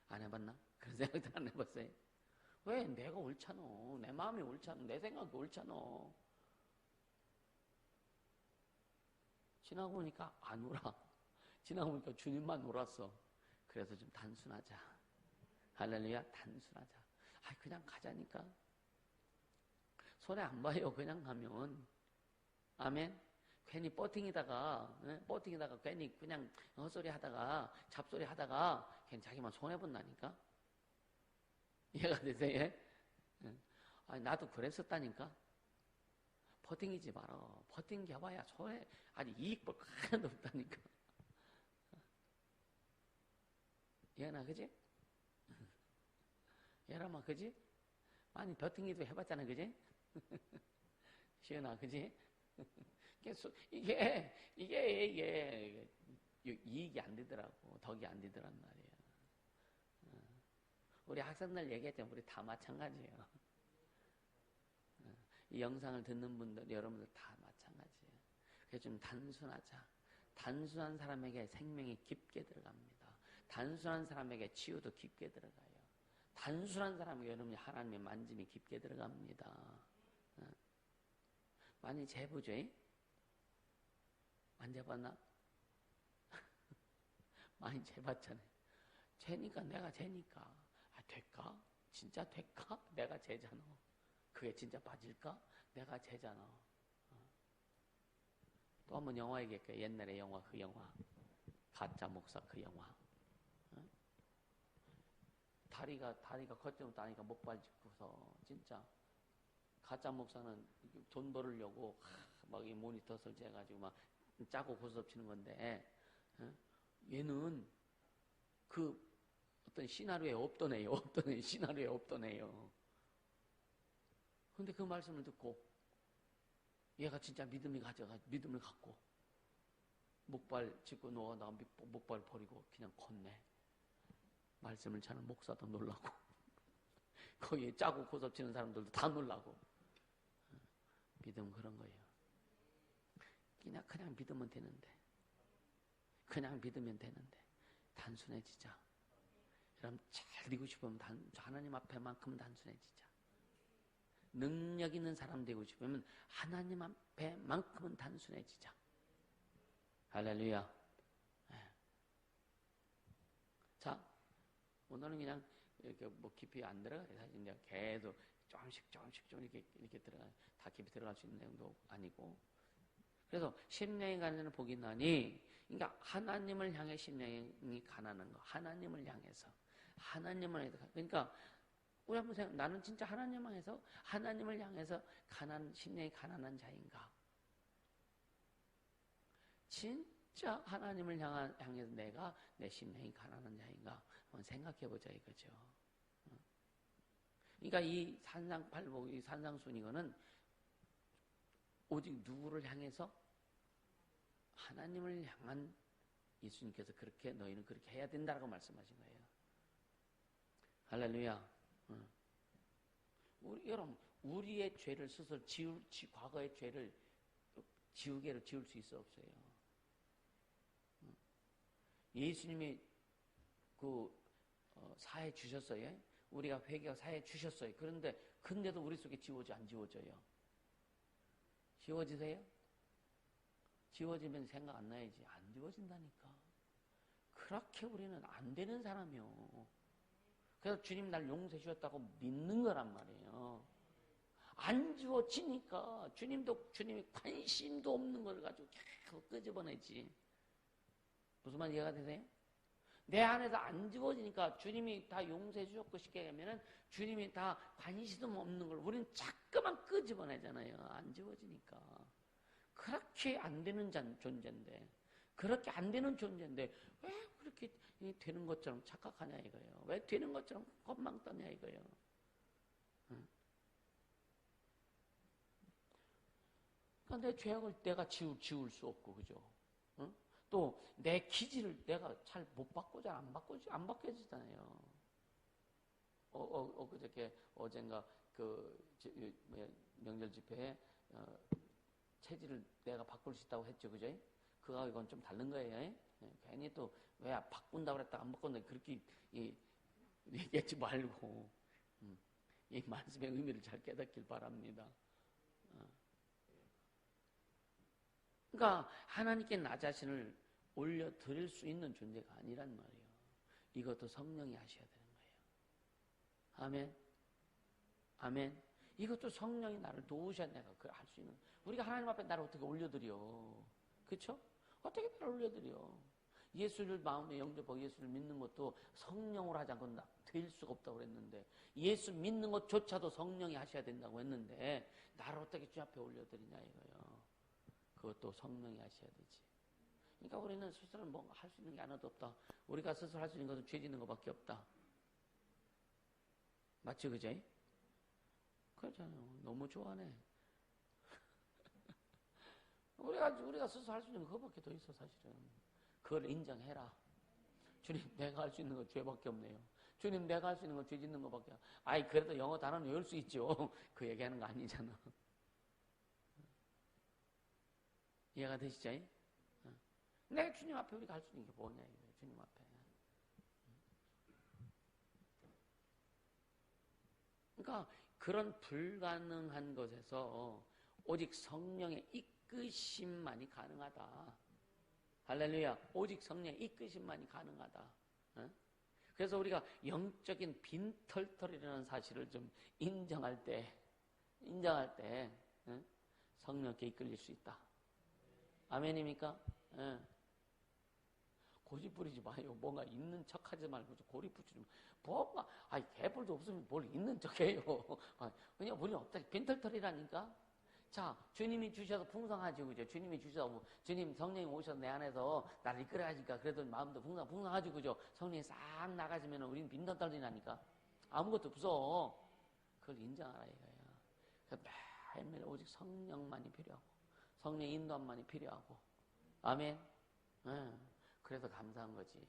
안 해봤나? 그런 생각도 안 해봤어요. 왜? 내가 옳잖아. 내 마음이 옳잖아. 내 생각이 옳잖아. 지나고 보니까 안 울어. 지나고 보니까 주님만 울었어. 그래서 좀 단순하자. 할렐루야, 단순하자. 그냥 가자니까. 손해 안 봐요. 그냥 가면. 아멘. 괜히 버팅이다가 괜히 그냥 헛소리 하다가 잡소리 하다가 괜히 자기만 손해본다니까. 이해가 되세요? 나도 그랬었다니까. 버팅이지 말어. 버팅 해봐야 손해, 아니 이익 볼 거 하나도 없다니까. 얘나 그지? 얘라마 그지? 많이 버팅이도 해봤잖아 그지? 시연아 그지? 이게 이익이 안 되더라고. 덕이 안 되더란 말이에요. 우리 학생들 얘기했잖아요. 우리 다 마찬가지예요. 이 영상을 듣는 분들, 여러분들 다 마찬가지예요. 그래서 좀 단순하자. 단순한 사람에게 생명이 깊게 들어갑니다. 단순한 사람에게 치유도 깊게 들어가요. 단순한 사람에게 여러분이 하나님의 만짐이 깊게 들어갑니다. 많이 재보죠? 안 재봤나? 많이 재봤잖아요. 재니까 내가 재니까 될까? 진짜 될까? 내가 재잖아. 그게 진짜 맞을까? 내가 재잖아. 또 한번 영화 얘기할게요. 옛날의 영화, 그 영화. 가짜 목사 그 영화. 다리가 걷지도 않으니까 목발 짚고서 진짜 가짜 목사는 돈 벌으려고 막 이 모니터 설치해가지고 막 짜고 고스톱치는 건데 얘는 그 어떤 시나리오에 없던 애요. 시나리오에 없던 애요. 근데 그 말씀을 듣고 얘가 진짜 믿음을 갖고 목발 짚고 누워다가 목발 버리고 그냥 걷네. 말씀을 찾는 목사도 놀라고 거기에 짜고 고섭치는 사람들도 다 놀라고. 믿음 그런 거예요. 그냥 믿으면 되는데. 그냥 믿으면 되는데. 단순해지자. 여러분 잘 되고 싶으면 하나님 앞에만큼 단순해지자. 능력 있는 사람 되고 싶으면 하나님 앞에만큼은 단순해지자. 할렐루야. 네. 자, 오늘은 그냥 이렇게 뭐 깊이 안 들어가요. 사실 이제 계속 조금씩 좀 이렇게 들어가, 다 깊이 들어갈 수 있는 내용도 아니고, 그래서 심령이 가난한 자는 복이 있나니, 그러니까 하나님을 향해 심령이 가난한 거. 하나님을 향해서. 하나님을 향해서. 그러니까 우리 한번 생각, 나는 진짜 하나님을 향해서 심령이 가난한 자인가? 진짜 하나님을 향해서 내가 내 심령이 가난한 자인가? 한번 생각해 보자 이거죠. 그러니까 이 산상팔복, 이 산상순이거는 오직 누구를 향해서? 하나님을 향한 예수님께서 너희는 그렇게 해야 된다라고 말씀하신 거예요. 할렐루야. 여러분, 우리의 죄를 스스로 과거의 죄를 지우개로 지울 수 있어 없어요? 예수님이 사해 주셨어요. 우리가 회개하고 사해 주셨어요. 근데도 우리 속에 지워져 안 지워져요? 지워지세요? 지워지면 생각 안 나야지. 안 지워진다니까. 그렇게 우리는 안 되는 사람이요. 그래서 주님 날 용서해 주셨다고 믿는 거란 말이에요. 안 지워지니까 주님이 관심도 없는 걸 가지고 계속 끄집어내지. 무슨 말 이해가 되세요? 내 안에서 안 지워지니까 주님이 다 용서해 주셨고 쉽게 하면은 주님이 다 관심도 없는 걸 우리는 자꾸만 끄집어내잖아요. 안 지워지니까. 그렇게 안 되는 존재인데, 그렇게 안 되는 존재인데 왜 그렇게 되는 것처럼 착각하냐 이거예요. 왜 되는 것처럼 겁망 떠냐 이거예요. 그러니까 내 죄악을 내가 지울 수 없고, 그죠? 또 내 기질을 내가 잘 못 바꾸잖아. 안 바뀌어지잖아요. 그저께 어젠가 명절 집회에 체질을 내가 바꿀 수 있다고 했죠, 그죠? 그거 이건 좀 다른 거예요. 괜히 또 왜 바꾼다고 그랬다 안 바꾼다 그렇게 얘기하지 말고 이 말씀의 의미를 잘 깨닫길 바랍니다. 그러니까 하나님께 나 자신을 올려드릴 수 있는 존재가 아니란 말이에요. 이것도 성령이 하셔야 되는 거예요. 아멘. 아멘. 이것도 성령이 나를 도우셔야 내가 그걸 할 수 있는. 우리가 하나님 앞에 나를 어떻게 올려드려? 그렇죠? 어떻게 나를 올려드려? 예수를 마음에 영접하고 예수를 믿는 것도 성령으로 하지 않고 될 수가 없다고 그랬는데, 예수 믿는 것조차도 성령이 하셔야 된다고 했는데 나를 어떻게 주 앞에 올려드리냐 이거예요. 그것도 성령이 하셔야 되지. 그러니까 우리는 스스로 뭐 할 수 있는 게 하나도 없다. 우리가 스스로 할 수 있는 것은 죄 짓는 것밖에 없다. 맞지, 그죠? 그렇잖아요. 너무 좋아하네. 우리가 스스로 할 수 있는 거 그거밖에 더 있어, 사실은. 그걸 인정해라. 주님, 내가 할 수 있는 건 죄밖에 없네요. 주님, 내가 할 수 있는 건 죄 짓는 것밖에. 그래도 영어 단어는 외울 수 있죠. 그 얘기하는 거 아니잖아. 이해가 되시죠? 내가 주님 앞에 우리가 할 수 있는 게 뭐냐, 이거예요. 주님 앞에. 그러니까 그런 불가능한 것에서 오직 성령의 이끄심만이 가능하다. 할렐루야. 오직 성령의 이끄심만이 가능하다. 그래서 우리가 영적인 빈털털이라는 사실을 좀 인정할 때 성령께 이끌릴 수 있다. 아멘입니까? 고집 부리지 마요. 뭔가 있는 척 하지 말고 고리 붙이지 뭔가 개뿔도 없으면 뭘 있는 척해요. 그냥 우리는 없다. 빈털털이라니까. 자, 주님이 주셔서 풍성하죠, 그죠? 주님이 주셔서 주님 성령이 오셔서 내 안에서 나를 이끌어가니까 그래도 마음도 풍성하죠, 그죠? 성령이 싹 나가시면 우리는 빈털털이라니까. 아무것도 없어. 그걸 인정하라 이거야. 매일매일 오직 성령만이 필요하고 성령의 인도함만이 필요하고. 아멘. 그래서 감사한 거지.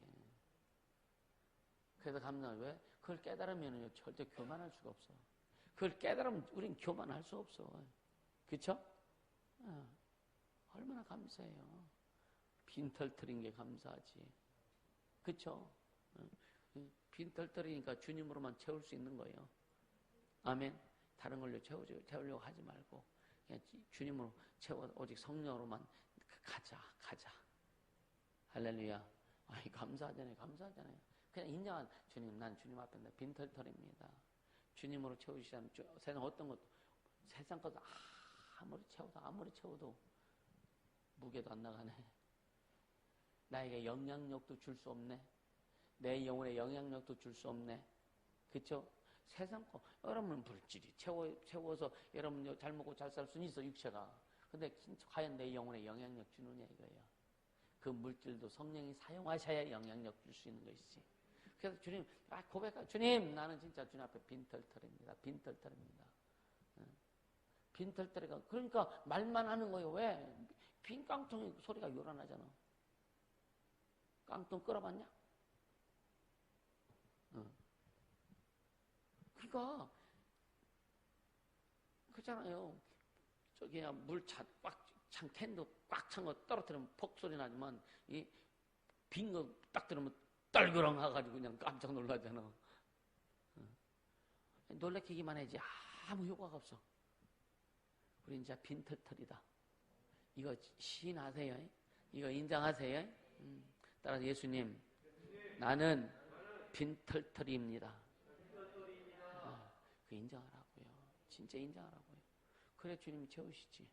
그래서 감사한 왜? 그걸 깨달으면 절대 교만할 수가 없어. 그걸 깨달으면 우린 교만할 수 없어. 그쵸? 얼마나 감사해요. 빈털털인 게 감사하지. 그쵸? 빈털털이니까 주님으로만 채울 수 있는 거예요. 아멘. 다른 걸로 채우려고 하지 말고 그냥 주님으로 채워 오직 성령으로만 가자. 할렐루야. 감사하잖아요. 그냥 인정한 주님, 난 주님 앞에 빈털털입니다. 주님으로 채우시자면 세상 어떤 것도 세상 것도 아무리 채워도 무게도 안 나가네. 나에게 영향력도 줄 수 없네. 내 영혼에 영향력도 줄 수 없네. 그렇죠? 세상 거 여러분 물질이 채워서 여러분 잘 먹고 잘 살 수는 있어 육체가. 근데 과연 내 영혼에 영향력 주느냐 이거예요. 그 물질도 성령이 사용하셔야 영향력 줄 수 있는 것이지. 그래서 주님 고백하 주님 나는 진짜 주님 앞에 빈털털입니다. 빈털털입니다. 빈털털이가 그러니까 말만 하는 거예요. 왜? 빈 깡통이 소리가 요란하잖아. 깡통 끌어봤냐? 그러니까 그렇잖아요. 저기 그냥 물 꽉 찬 캔도 꽉 찬 거 떨어뜨리면 퍽 소리 나지만 이 빈 거 딱 들으면 떨그렁 해가지고 그냥 깜짝 놀라잖아. 놀래키기만 해야지 아무 효과가 없어. 우리 이제 빈털털이다. 이거 시인하세요. 이거 인정하세요. 따라서 예수님 나는 빈털털입니다. 그 인정하라고요. 진짜 인정하라고요. 그래 주님이 채우시지.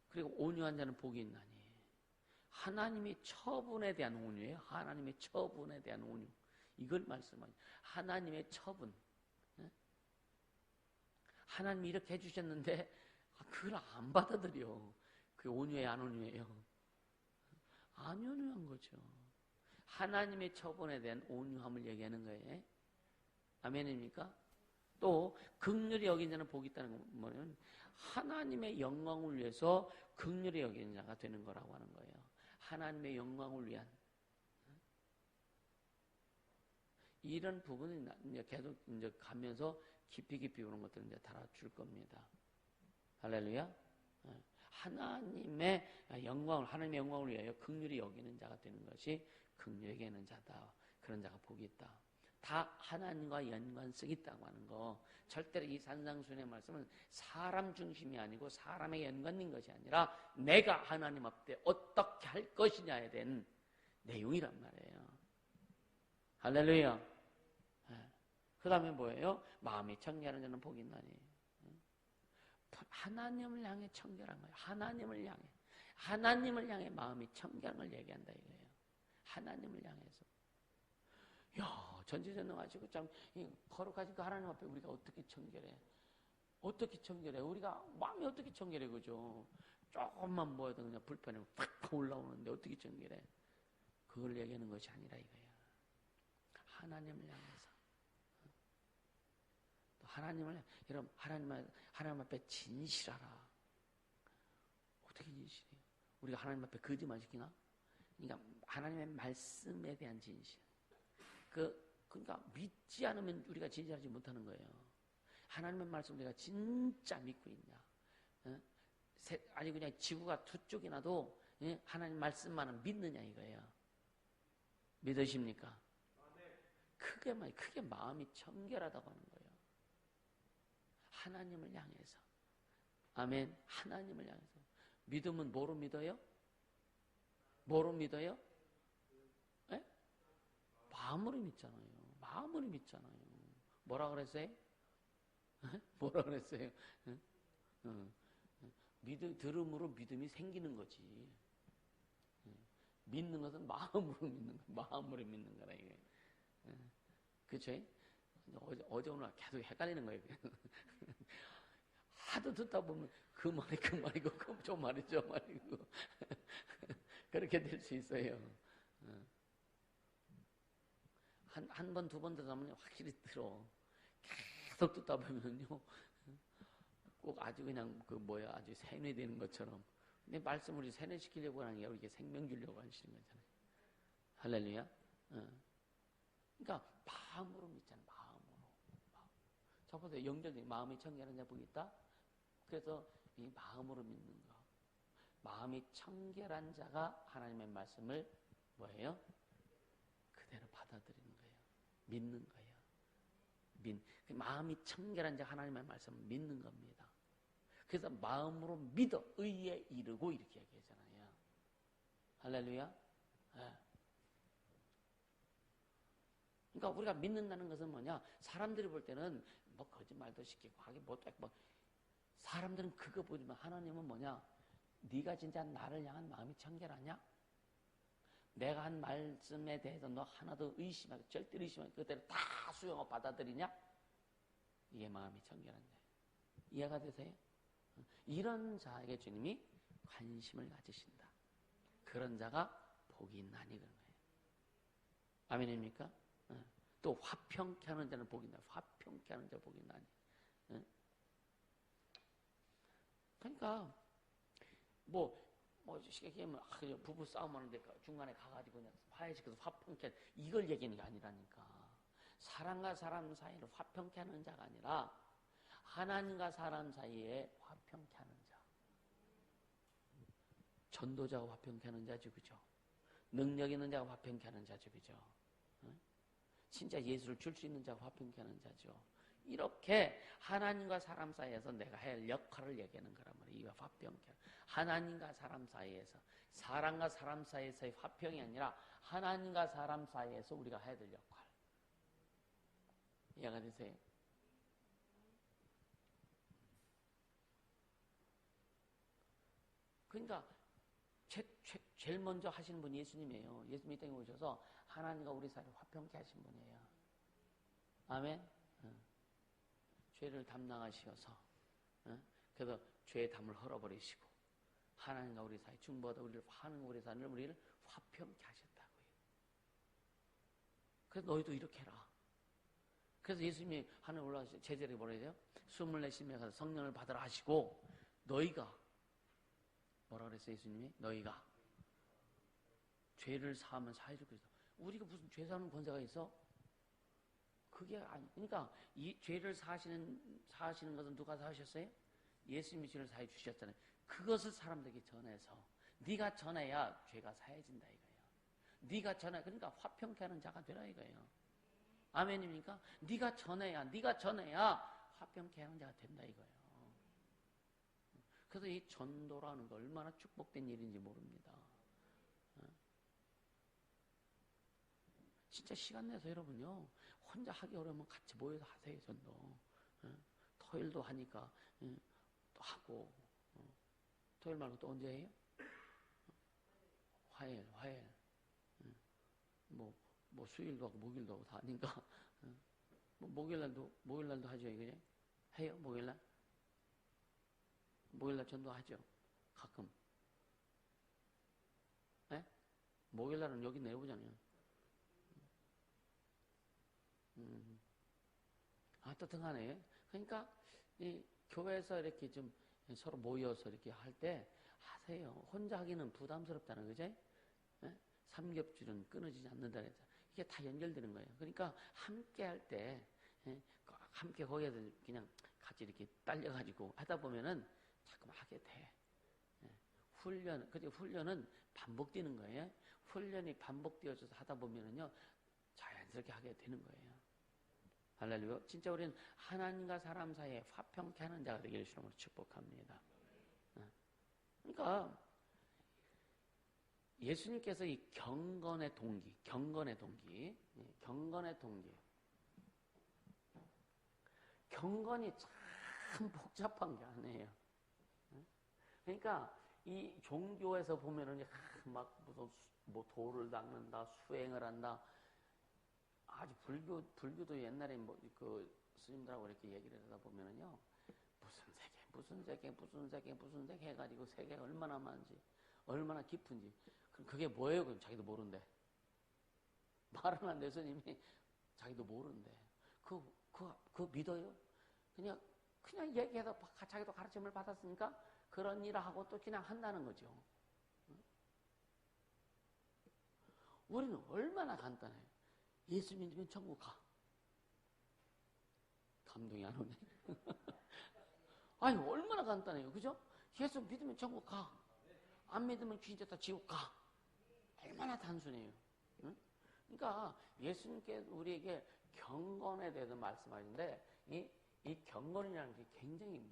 그리고 온유한 자는 복이 있나니. 하나님의 처분에 대한 온유예요. 하나님의 처분에 대한 온유. 이걸 말씀하죠. 하나님의 처분. 하나님이 이렇게 해주셨는데 그걸 안 받아들여. 그게 온유해요, 안 온유해요? 안 온유한 거죠. 하나님의 처분에 대한 온유함을 얘기하는 거예요. 아멘입니까? 또 긍휼히 여긴 자는 복이 있다는 건 뭐냐면 하나님의 영광을 위해서 긍휼히 여기는 자가 되는 거라고 하는 거예요. 하나님의 영광을 위한 이런 부분이 이제 계속 이제 가면서 깊이 오는 것들을 이제 달아줄 겁니다. 할렐루야. 하나님의 영광을 위하여 긍휼히 여기는 자가 되는 것이 긍휼히 여기는 자다. 그런 자가 복이 있다. 다 하나님과 연관성이 있다고 하는 거. 절대로 이 산상수훈의 말씀은 사람 중심이 아니고 사람에 연관된 것이 아니라 내가 하나님 앞에 어떻게 할 것이냐에 대한 내용이란 말이에요. 할렐루야. 그 다음에 뭐예요? 마음이 청결한 자는 복이 있나니. 하나님을 향해 청결한 거예요. 하나님을 향해 마음이 청결한 걸 얘기한다 이거예요. 하나님을 향해서. 야, 전지전능하시고 참 거룩하신 그 하나님 앞에 우리가 어떻게 청결해? 어떻게 청결해? 우리가 마음이 어떻게 청결해, 그죠? 조금만 뭐여도 그냥 불편해 팍 올라오는데 어떻게 청결해? 그걸 얘기하는 것이 아니라 이거야. 하나님을 향해서. 또 여러분 하나님 앞에 진실하라. 어떻게 진실해요? 우리가 하나님 앞에 거짓말 시키나? 그러니까 하나님의 말씀에 대한 진실. 그러니까 믿지 않으면 우리가 진실하지 못하는 거예요. 하나님의 말씀을 내가 진짜 믿고 있냐? 아니 그냥 지구가 두 쪽이 나도 하나님 말씀만은 믿느냐 이거예요. 믿으십니까? 크게 마음이 청결하다고 하는 거예요. 하나님을 향해서. 아멘. 하나님을 향해서. 믿음은 뭐로 믿어요? 뭐로 믿어요? 네? 마음으로 믿잖아요. 마음으로 믿잖아요. 뭐라 그랬어요? 뭐라 그랬어요? 들음으로 믿음이 생기는 거지. 믿는 것은 마음으로 믿는 거, 마음으로 믿는 거라 이게. 그렇죠? 어제 오늘 계속 헷갈리는 거예요. 하도 듣다 보면 그 말이고 저 말이고 그렇게 될 수 있어요. 한 번, 두 번 듣다면 확실히 들어. 계속 듣다 보면요. 꼭 아주 그냥 아주 세뇌되는 것처럼. 근데 말씀을 우리 세뇌시키려고 하는 게 우리에게 생명 주려고 하시는 거잖아요. 할렐루야. 그러니까 마음으로 믿잖아요. 마음으로. 자 보세요. 영적인 마음이 청결한 자 복이 있다. 그래서 이 마음으로 믿는 거. 마음이 청결한 자가 하나님의 말씀을 뭐예요? 그대로 받아들이는 거예요. 믿는 거예요. 마음이 청결한 자 하나님의 말씀을 믿는 겁니다. 그래서 마음으로 믿어 의에 이르고 이렇게 얘기하잖아요. 할렐루야. 네. 그러니까 우리가 믿는다는 것은 뭐냐? 사람들이 볼 때는 뭐 거짓말도 시키고 하기 뭐 사람들은 그거 보지만 하나님은 뭐냐? 네가 진짜 나를 향한 마음이 청결하냐? 내가 한 말씀에 대해서 너 하나도 의심하고 절대 의심하고 그대로 다 수용하고 받아들이냐? 이게 마음이 청결한 자예요. 이해가 되세요? 이런 자에게 주님이 관심을 가지신다. 그런 자가 복이 있나니 그런 거예요. 아멘입니까? 또 화평케 하는 자는 복이 있나니. 화평케 하는 자 복이 있나니. 그러니까 쉽게 얘기하면 부부 싸움하는데 중간에 가가지고 그냥 화해시켜서 화평케 이걸 얘기하는 게 아니라니까. 사람과 사람 사이를 화평케 하는 자가 아니라 하나님과 사람 사이에 화평케 하는 자. 전도자가 화평케 하는 자죠, 그죠? 능력 있는 자가 화평케 하는 자죠, 그죠? 진짜 예수를 줄 수 있는 자가 화평케 하는 자죠. 이렇게 하나님과 사람 사이에서 내가 해야 할 역할을 얘기하는 거란 말이에요. 이거 화평케. 하나님과 사람 사이에서, 사람과 사람 사이에서의 화평이 아니라 하나님과 사람 사이에서 우리가 해야 될 역할. 이해가 되세요? 그러니까 제일 먼저 하시는 분이 예수님이에요. 예수님이 이 땅에 오셔서 하나님과 우리 사이를 화평케 하신 분이에요. 아멘? 죄를 담당하시어서 그래서 죄의 담을 헐어버리시고 하나님과 우리 사이 중보하다 하나님과 우리 사이를 우리를 화평케 하셨다고요. 그래서 너희도 이렇게 해라. 그래서 예수님이 하늘 올라가서 제자들에게 뭐라 해야 돼요? 숨을 내쉬며 가서 성령을 받으라 하시고 너희가 뭐라 그랬어요 예수님이? 너희가 죄를 사하면 사해줄 것이다. 우리가 무슨 죄 사는 권세가 있어? 그게 아니. 그러니까 이 죄를 사하시는 것은 누가 사하셨어요? 예수님이 죄를 사해 주셨잖아요. 그것을 사람들에게 전해서 네가 전해야 죄가 사해진다 이거예요. 네가 전해 그러니까 화평케 하는 자가 되라 이거예요. 아멘입니까? 네가 전해야 화평케 하는 자가 된다 이거예요. 그래서 이 전도라는 거 얼마나 축복된 일인지 모릅니다. 진짜 시간 내서 여러분요 혼자 하기 어려우면 같이 모여서 하세요. 전도. 토요일도 하니까 또 하고 토요일 말고 또 언제 해요? 화요일 뭐 수요일도 하고 목요일도 하고 다 하니까 목요일날도 하죠. 이게 해요. 목요일날 전도하죠. 가끔. 네? 목요일날은 여기 내려오잖아요. 뜨뜻하네. 그러니까 이 교회에서 이렇게 좀 서로 모여서 이렇게 할 때 하세요. 혼자 하기는 부담스럽다는 거지. 삼겹줄은 끊어지지 않는다 그랬죠. 이게 다 연결되는 거예요. 그러니까 함께 할 때 함께 거기에서 그냥 같이 이렇게 딸려가지고 하다 보면은 자꾸만 하게 돼. 훈련은 반복되는 거예요. 훈련이 반복되어져서 하다 보면은요 자연스럽게 하게 되는 거예요. 할렐루야. 진짜 우리는 하나님과 사람 사이에 화평케 하는 자가 되기를 주님으로 축복합니다. 그러니까 예수님께서 이 경건의 동기. 경건이 참 복잡한 게 아니에요. 그러니까 이 종교에서 보면은 막 무슨 도를 닦는다, 수행을 한다. 아주 불교도 옛날에 스님들하고 이렇게 얘기를 하다 보면은요, 무슨 세계 해가지고 세계가 얼마나 많은지, 얼마나 깊은지. 그게 뭐예요? 그럼 자기도 모른대. 말은 안 돼, 스님이. 자기도 모른대. 그거 믿어요? 그냥 얘기해서 자기도 가르침을 받았으니까 그런 일을 하고 또 그냥 한다는 거죠. 우리는 얼마나 간단해요. 예수 믿으면 천국 가. 감동이 안 오네. 아니, 얼마나 간단해요. 그죠? 예수 믿으면 천국 가. 안 믿으면 귀신 됐다 지옥 가. 얼마나 단순해요. 응? 그러니까 예수님께 우리에게 경건에 대해서 말씀하시는데 이 경건이라는 게 굉장히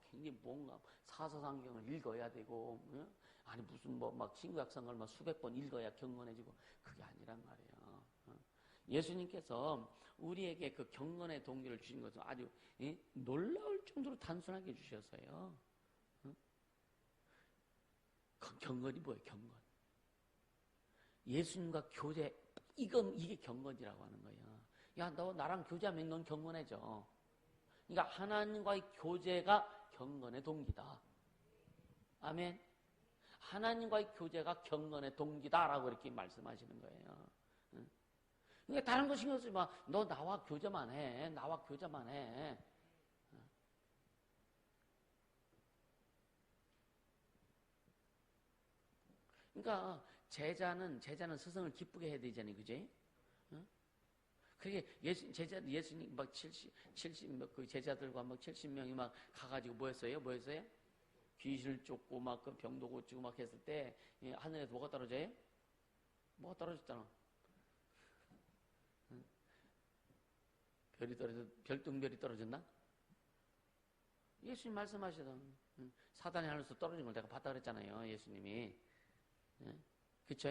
굉장히 뭔가 사서상경을 읽어야 되고, 응? 아니 무슨 신구약성을 수백 번 읽어야 경건해지고 그게 아니란 말이에요. 응? 예수님께서 우리에게 그 경건의 동기를 주신 것은 아주 놀라울 정도로 단순하게 주셨어요. 경건이 뭐예요? 경건. 예수님과 교제, 이게 경건이라고 하는 거예요. 야, 너 나랑 교제하면 넌 경건해져. 그러니까 하나님과의 교제가 경건의 동기다. 아멘. 하나님과의 교제가 경건의 동기다라고 이렇게 말씀하시는 거예요. 그러니까 다른 거 신경 쓰지 마. 너 나와 교제만 해. 나와 교제만 해. 그러니까 제자는 스승을 기쁘게 해야 되잖아요, 그지? 그게 예수님 막 70 그 제자들과 막 70명이 막 가가지고 뭐였어요? 귀신을 쫓고 막 그 병도 고치고 막 했을 때 하늘에서 뭐가 떨어져요? 뭐가 떨어졌잖아. 별똥별이 떨어졌나? 예수님 말씀하시던 사단이 하늘에서 떨어진 걸 내가 봤다 그랬잖아요, 예수님이. 그쵸?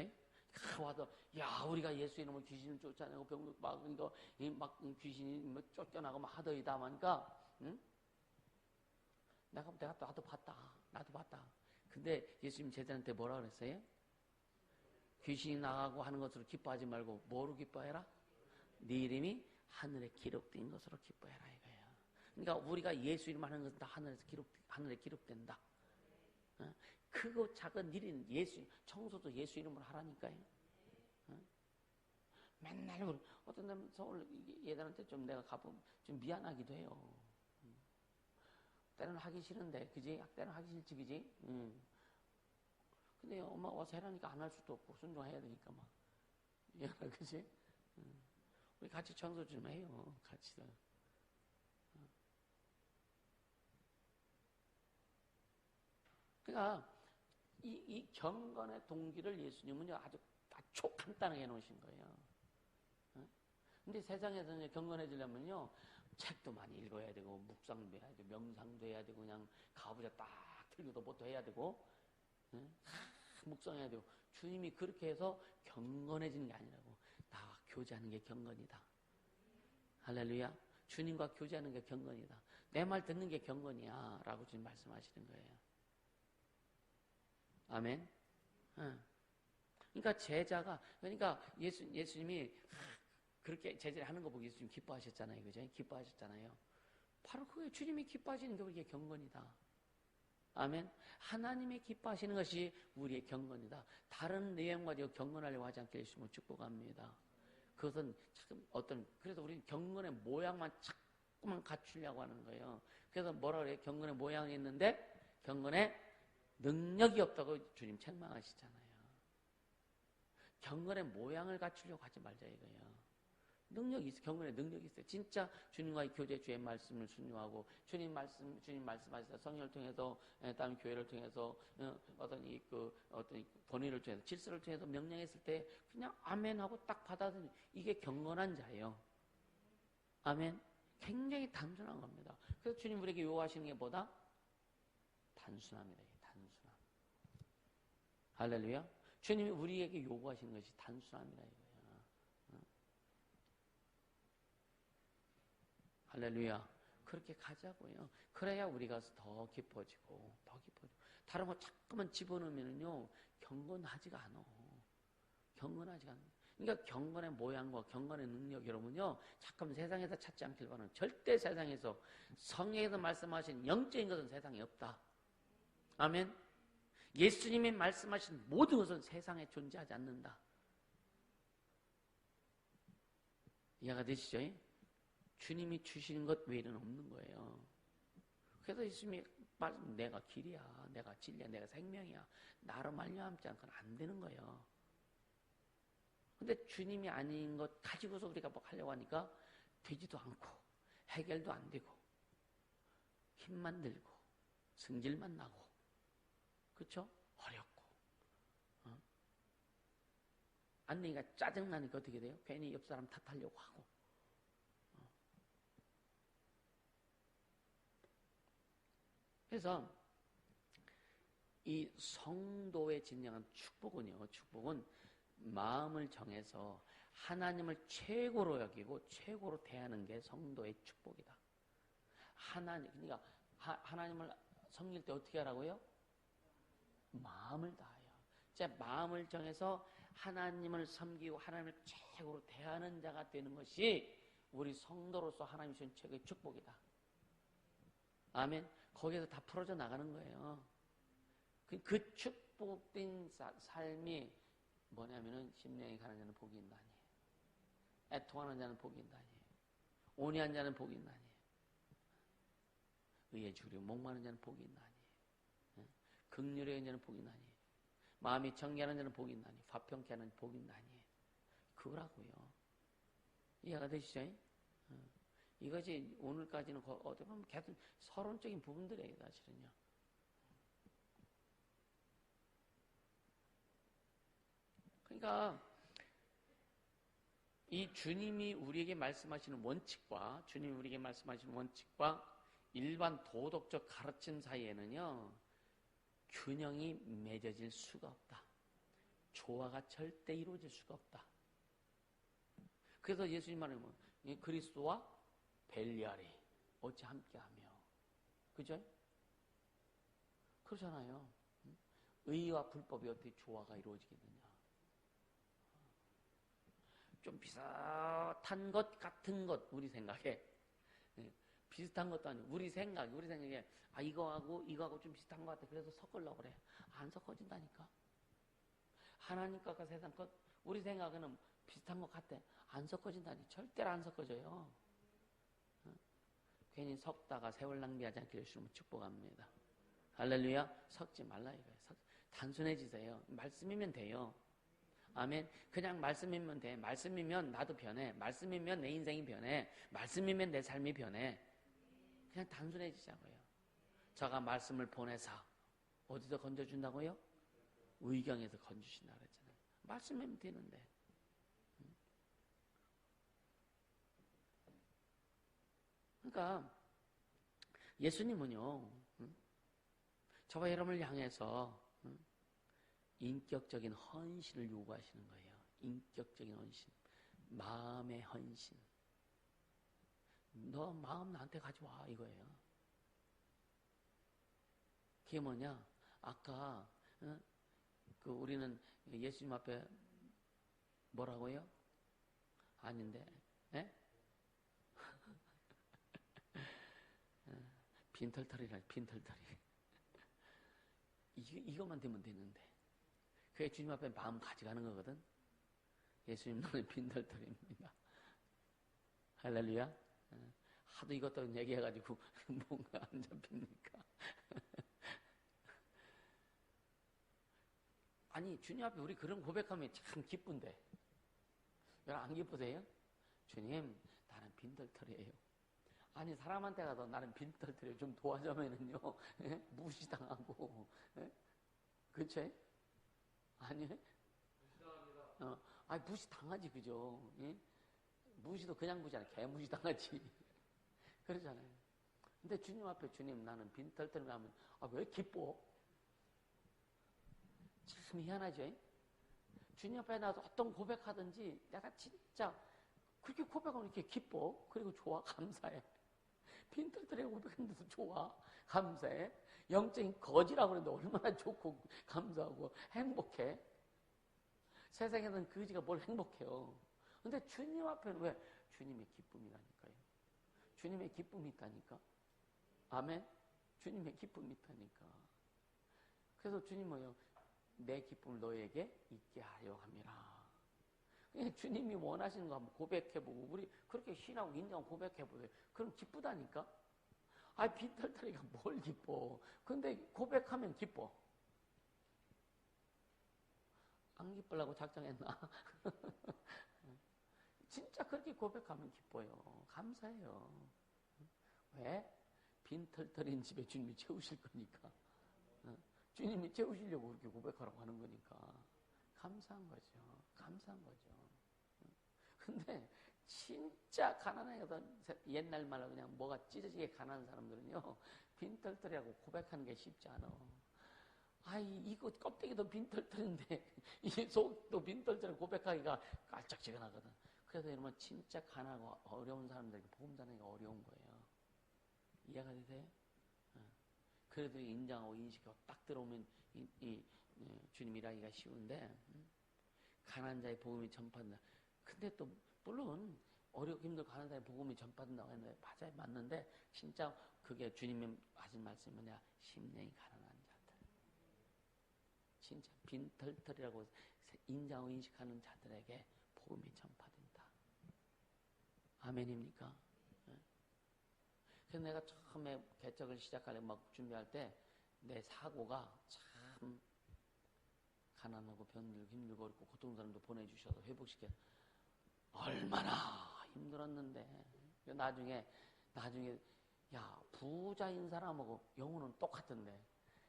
와도 야 우리가 예수 이름으로 귀신을 쫓아내고 병도 막 귀신이 뭐 쫓겨나고 막 하더이다 하니까 내가 나도 봤다. 근데 예수님 제자한테 뭐라 그랬어요? 귀신이 나가고 하는 것으로 기뻐하지 말고 뭐로 기뻐해라? 네 이름이 하늘에 기록된 것으로 기뻐해라 이거예요. 그러니까 우리가 예수 이름 하는 것은 다 하늘에 기록된다. 크고 작은 일인 청소도 예수 이름으로 하라니까요. 맨날 어떤 데는 서울 얘들한테 좀 내가 가보면 좀 미안하기도 해요. 때는 하기 싫은데, 그지? 때는 하기 싫지, 그지? 근데 엄마 와서 해라니까 안 할 수도 없고 순종해야 되니까 막. 미안하, 그지? 우리 같이 청소 좀 해요, 같이. 그러니까 이 경건의 동기를 예수님은 아주 간단하게 해놓으신 거예요. 근데 세상에서는 경건해지려면요, 책도 많이 읽어야 되고, 묵상도 해야 되고, 명상도 해야 되고, 그냥 가부좌 딱 들고도 뭣도 해야 되고, 묵상해야 되고, 주님이 그렇게 해서 경건해지는 게 아니라고. 나와 교제하는 게 경건이다. 할렐루야. 주님과 교제하는 게 경건이다. 내 말 듣는 게 경건이야. 라고 지금 말씀하시는 거예요. 아멘. 그러니까 그러니까 예수님이 그렇게 제자를 하는 거 보고 예수님 기뻐하셨잖아요. 그죠? 기뻐하셨잖아요. 바로 그게 주님이 기뻐하시는 게 우리의 경건이다. 아멘. 하나님이 기뻐하시는 것이 우리의 경건이다. 다른 내용 가지고 경건하려고 하지 않게 해주시면 축복합니다. 그것은 참 그래서 우리는 경건의 모양만 자꾸만 갖추려고 하는 거예요. 그래서 뭐라 그래요? 경건의 모양이 있는데 경건의 능력이 없다고 주님 책망하시잖아요. 경건의 모양을 갖추려고 하지 말자 이거예요. 능력이 있어요. 경건에 능력이 있어요. 진짜 주님과의 교제, 주의 말씀을 순종하고 주님 말씀하시다 성령을 통해서, 다음 교회를 통해서 어떤 권위를 통해서 질서를 통해서 명령했을 때 그냥 아멘하고 딱 받아들이는 이게 경건한 자예요. 아멘. 굉장히 단순한 겁니다. 그래서 주님 우리에게 요구하시는 게 뭐다? 단순함이다. 단순함. 할렐루야. 주님이 우리에게 요구하시는 것이 단순함이다 이거예요. 할렐루야. 그렇게 가자고요. 그래야 우리가 더 깊어지고. 다른 거 자꾸만 집어넣으면요, 경건하지가 않아. 그러니까 경건의 모양과 경건의 능력, 여러분요, 자꾸만 세상에서 찾지 않길 바라는, 절대 세상에서, 성경에서 말씀하신 영적인 것은 세상에 없다. 아멘. 예수님이 말씀하신 모든 것은 세상에 존재하지 않는다. 이해가 되시죠? 주님이 주시는 것 외에는 없는 거예요. 그래서 예수님이 내가 길이야, 내가 진리야, 내가 생명이야. 나로 말미암지 않고는 안 되는 거예요. 근데 주님이 아닌 것 가지고서 우리가 뭐 하려고 하니까 되지도 않고 해결도 안 되고 힘만 들고 승질만 나고 그렇죠? 어렵고 안 되니까 짜증나니까 어떻게 돼요? 괜히 옆 사람 탓하려고 하고 그래서 이 성도의 진정한 축복은 마음을 정해서 하나님을 최고로 여기고 최고로 대하는 게 성도의 축복이다. 그러니까 하나님을 섬길 때 어떻게 하라고요? 마음을 다하여. 제 마음을 정해서 하나님을 섬기고 하나님을 최고로 대하는 자가 되는 것이 우리 성도로서 하나님 주신 최고의 축복이다. 아멘. 거기에서 다 풀어져 나가는 거예요. 그 축복된 삶이 뭐냐면은 심령이 가는 자는 복이 있나니, 애통하는 자는 복이 있나니, 온유한 자는 복이 있나니, 의에 주려 목마른 자는 복이 있나니, 긍휼의 자는 복이 있나니, 마음이 정결한 자는 복이 있나니, 화평케 하는 복이 있나니. 그거라고요. 이해가 되시죠? 이것이 오늘까지는 어떻게 보면 계속 서론적인 부분들이에요, 사실은요. 그러니까 이 주님이 우리에게 말씀하시는 원칙과 일반 도덕적 가르침 사이에는요, 균형이 맺어질 수가 없다. 조화가 절대 이루어질 수가 없다. 그래서 예수님 말하면 그리스도와 벨리알이 어찌 함께하며, 그죠? 그렇잖아요. 의와 불법이 어떻게 조화가 이루어지겠느냐. 좀 비슷한 것 같은 것, 우리 생각에. 비슷한 것도 아니고 우리 생각에 이거하고 좀 비슷한 것 같아. 그래서 섞으려고 그래. 안 섞어진다니까. 하나님 것과 세상 것, 우리 생각에는 비슷한 것 같아. 안 섞어진다니. 절대로 안 섞어져요. 괜히 섞다가 세월 낭비하지 않게 해주시면 축복합니다. 할렐루야. 섞지 말라 이거예요. 단순해지세요. 말씀이면 돼요. 아멘. 그냥 말씀이면 돼. 말씀이면 나도 변해. 말씀이면 내 인생이 변해. 말씀이면 내 삶이 변해. 그냥 단순해지자고요. 저가 말씀을 보내서 어디서 건져준다고요? 의경에서 건져주신다고 그랬잖아요. 말씀이면 되는데. 그러니까 예수님은요, 저와 여러분을 향해서 인격적인 헌신을 요구하시는 거예요. 인격적인 헌신, 마음의 헌신. 너 마음 나한테 가져와 이거예요. 그게 뭐냐? 아까 우리는 예수님 앞에 뭐라고요? 아닌데, 예? 빈털터리라, 빈털터리. 이것만 되면 되는데. 그게 주님 앞에 마음 가져가는 거거든. 예수님 너는 빈털터리입니다. 할렐루야. 하도 이것도 얘기해가지고 뭔가 안 잡힙니까? 아니 주님 앞에 우리 그런 고백하면 참 기쁜데 여러분 안 기쁘세요? 주님 나는 빈털터리예요. 아니 사람한테 가서 나는 빈털터리 좀 도와주면은요 무시당하고 그쵸? 아니 아니 무시당하지 그죠? 예? 무시도 그냥 무시 아니라 개무시 당하지. 그러잖아요. 근데 주님 앞에 주님 나는 빈털터리 하면 왜 기뻐? 참 희한하죠. 주님 앞에 나서 어떤 고백하든지 내가 진짜 그렇게 고백하면 이렇게 기뻐. 그리고 좋아. 감사해. 빈털터리에 고백했는데도 좋아. 감사해. 영적인 거지라고 그러는데 얼마나 좋고 감사하고 행복해. 세상에는 거지가 뭘 행복해요. 근데 주님 앞에는 왜? 주님의 기쁨이라니까요. 주님의 기쁨이 있다니까. 아멘. 주님의 기쁨이 있다니까. 그래서 주님 뭐예요? 내 기쁨을 너에게 있게 하려 함이라. 주님이 원하시는 거 한번 고백해보고 우리 그렇게 신하고 인정하고 고백해보세요. 그럼 기쁘다니까. 빈털터리가 뭘 기뻐. 근데 고백하면 기뻐. 안 기쁘려고 작정했나? 진짜 그렇게 고백하면 기뻐요. 감사해요. 왜? 빈털터리인 집에 주님이 채우실 거니까. 주님이 채우시려고 그렇게 고백하라고 하는 거니까. 감사한 거죠. 감사한 거죠. 근데 진짜 가난하거든. 옛날 말로 그냥 뭐가 찢어지게 가난한 사람들은요. 빈털터리하고 고백하는 게 쉽지 않아. 이거 껍데기도 빈털털인데 이 속도 빈털털 고백하기가 깔짝지근하거든. 그래서 여러분 진짜 가난하고 어려운 사람들에게 복음 전하기가 어려운 거예요. 이해가 되세요? 그래도 인정하고 인식하고 딱 들어오면 주님 일하기가 쉬운데 가난한 자의 복음이 전파된다. 근데 또 물론 어렵고 힘들고 가난한 자의 복음이 전파된다고 했는데 맞아요. 맞는데 진짜 그게 주님이 하신 말씀이 뭐냐. 심령이 가난한 자들. 진짜 빈털털이라고 인정하고 인식하는 자들에게 복음이 전파된다. 아멘입니까? 그래서 내가 처음에 개척을 시작하려고 막 준비할 때 내 사고가 참 가난하고 병들고 힘들고 어렵고 고통스러운 사람도 보내주셔서 회복시켜 얼마나 힘들었는데 나중에 야 부자인 사람하고 영혼은 똑같은데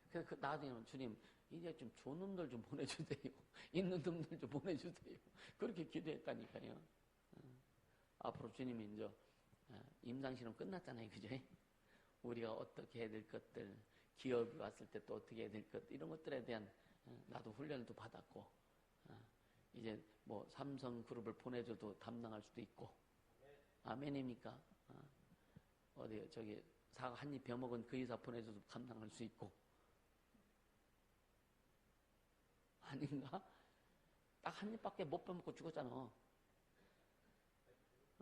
그래서 나중에는 주님 이제 좀 좋은 놈들 좀 보내주세요. 있는 놈들 좀 보내주세요. 그렇게 기도했다니까요. 앞으로 주님이 이제 임상실험 끝났잖아요. 그죠? 우리가 어떻게 해야 될 것들, 기업이 왔을 때 또 어떻게 해야 될 것, 이런 것들에 대한 나도 훈련도 받았고, 이제 뭐 삼성그룹을 보내줘도 담당할 수도 있고, 아멘입니까? 어디 저기 사과 한 입 베어먹은 그 의사 보내줘도 감당할 수 있고, 아닌가? 딱 한 입밖에 못 베어먹고 죽었잖아.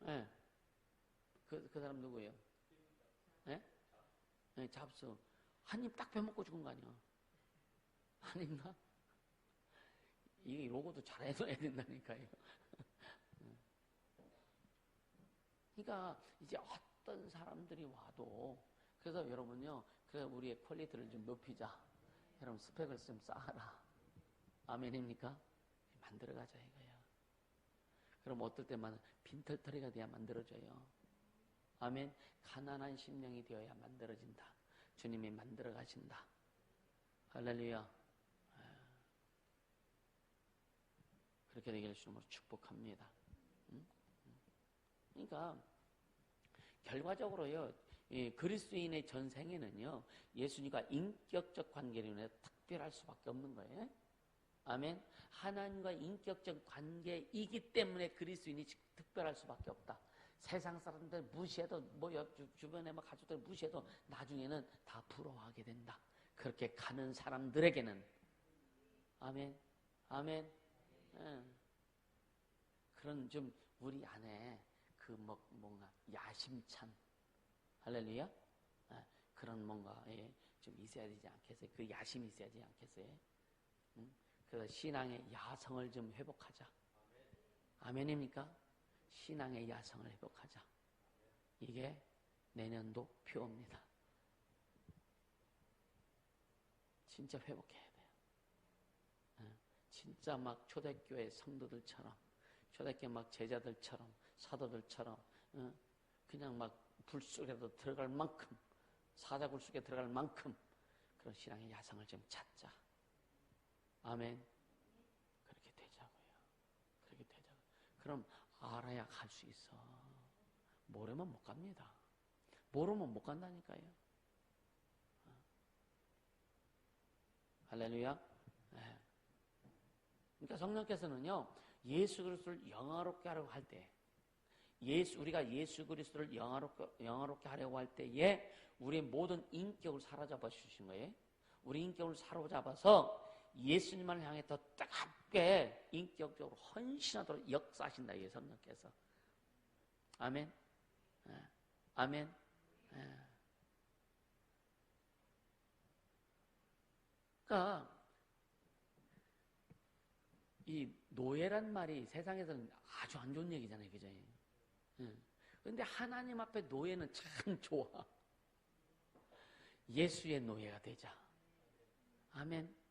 예. 그 사람 누구예요? 예? 네, 잡수. 한 입 딱 베먹고 죽은 거 아니야? 아닌가? 이게 로고도 잘 해둬야 된다니까요. 그러니까 이제 어떤 사람들이 와도 그래서 여러분요, 그래서 우리의 퀄리티를 좀 높이자. 여러분 스펙을 좀 쌓아라. 아멘입니까? 만들어가자 이거야. 그럼 어떨 때만 빈털터리가 돼야 만들어져요. 아멘. 가난한 심령이 되어야 만들어진다. 주님이 만들어 가신다. 할렐루야. 그렇게 되기를 주님으로 축복합니다. 그러니까 결과적으로요, 그리스도인의 전생에는요, 예수님과 인격적 관계로 인해 특별할 수밖에 없는 거예요. 아멘. 하나님과 인격적 관계이기 때문에 그리스도인이 특별할 수밖에 없다. 세상 사람들 무시해도 뭐 주변에 막 가족들 무시해도 나중에는 다 부러워하게 된다. 그렇게 가는 사람들에게는 아멘, 아멘. 그런 좀 우리 안에 그 뭔가 야심찬 할렐루야. 그런 뭔가 좀 있어야 되지 않겠어요? 그 야심이 있어야 되지 않겠어요? 그래서 신앙의 야성을 좀 회복하자. 아멘입니까? 신앙의 야성을 회복하자. 이게 내년도 표입니다. 진짜 회복해야 돼요. 진짜 막 초대교회 성도들처럼, 초대교회 막 제자들처럼, 사도들처럼, 그냥 막 불속에도 들어갈 만큼, 사자굴 속에 들어갈 만큼 그런 신앙의 야성을 좀 찾자. 아멘. 그렇게 되자고요. 그렇게 되자고요. 그럼 알아야 갈 수 있어. 모르면 못 갑니다. 모르면 못 간다니까요. 할렐루야. 네. 그러니까 성령께서는요, 예수 그리스도를 영화롭게 하려고 할 때, 우리가 예수 그리스도를 영화롭게 하려고 할 때에 우리의 모든 인격을 사로잡아 주신 거예요. 우리 인격을 사로잡아서 예수님을 향해 더 뜨겁게 인격적으로 헌신하도록 역사하신다. 이 성령께서. 아멘. 아멘. 그러니까 이 노예란 말이 세상에서는 아주 안 좋은 얘기잖아요. 그죠? 그런데 하나님 앞에 노예는 참 좋아. 예수의 노예가 되자. 아멘.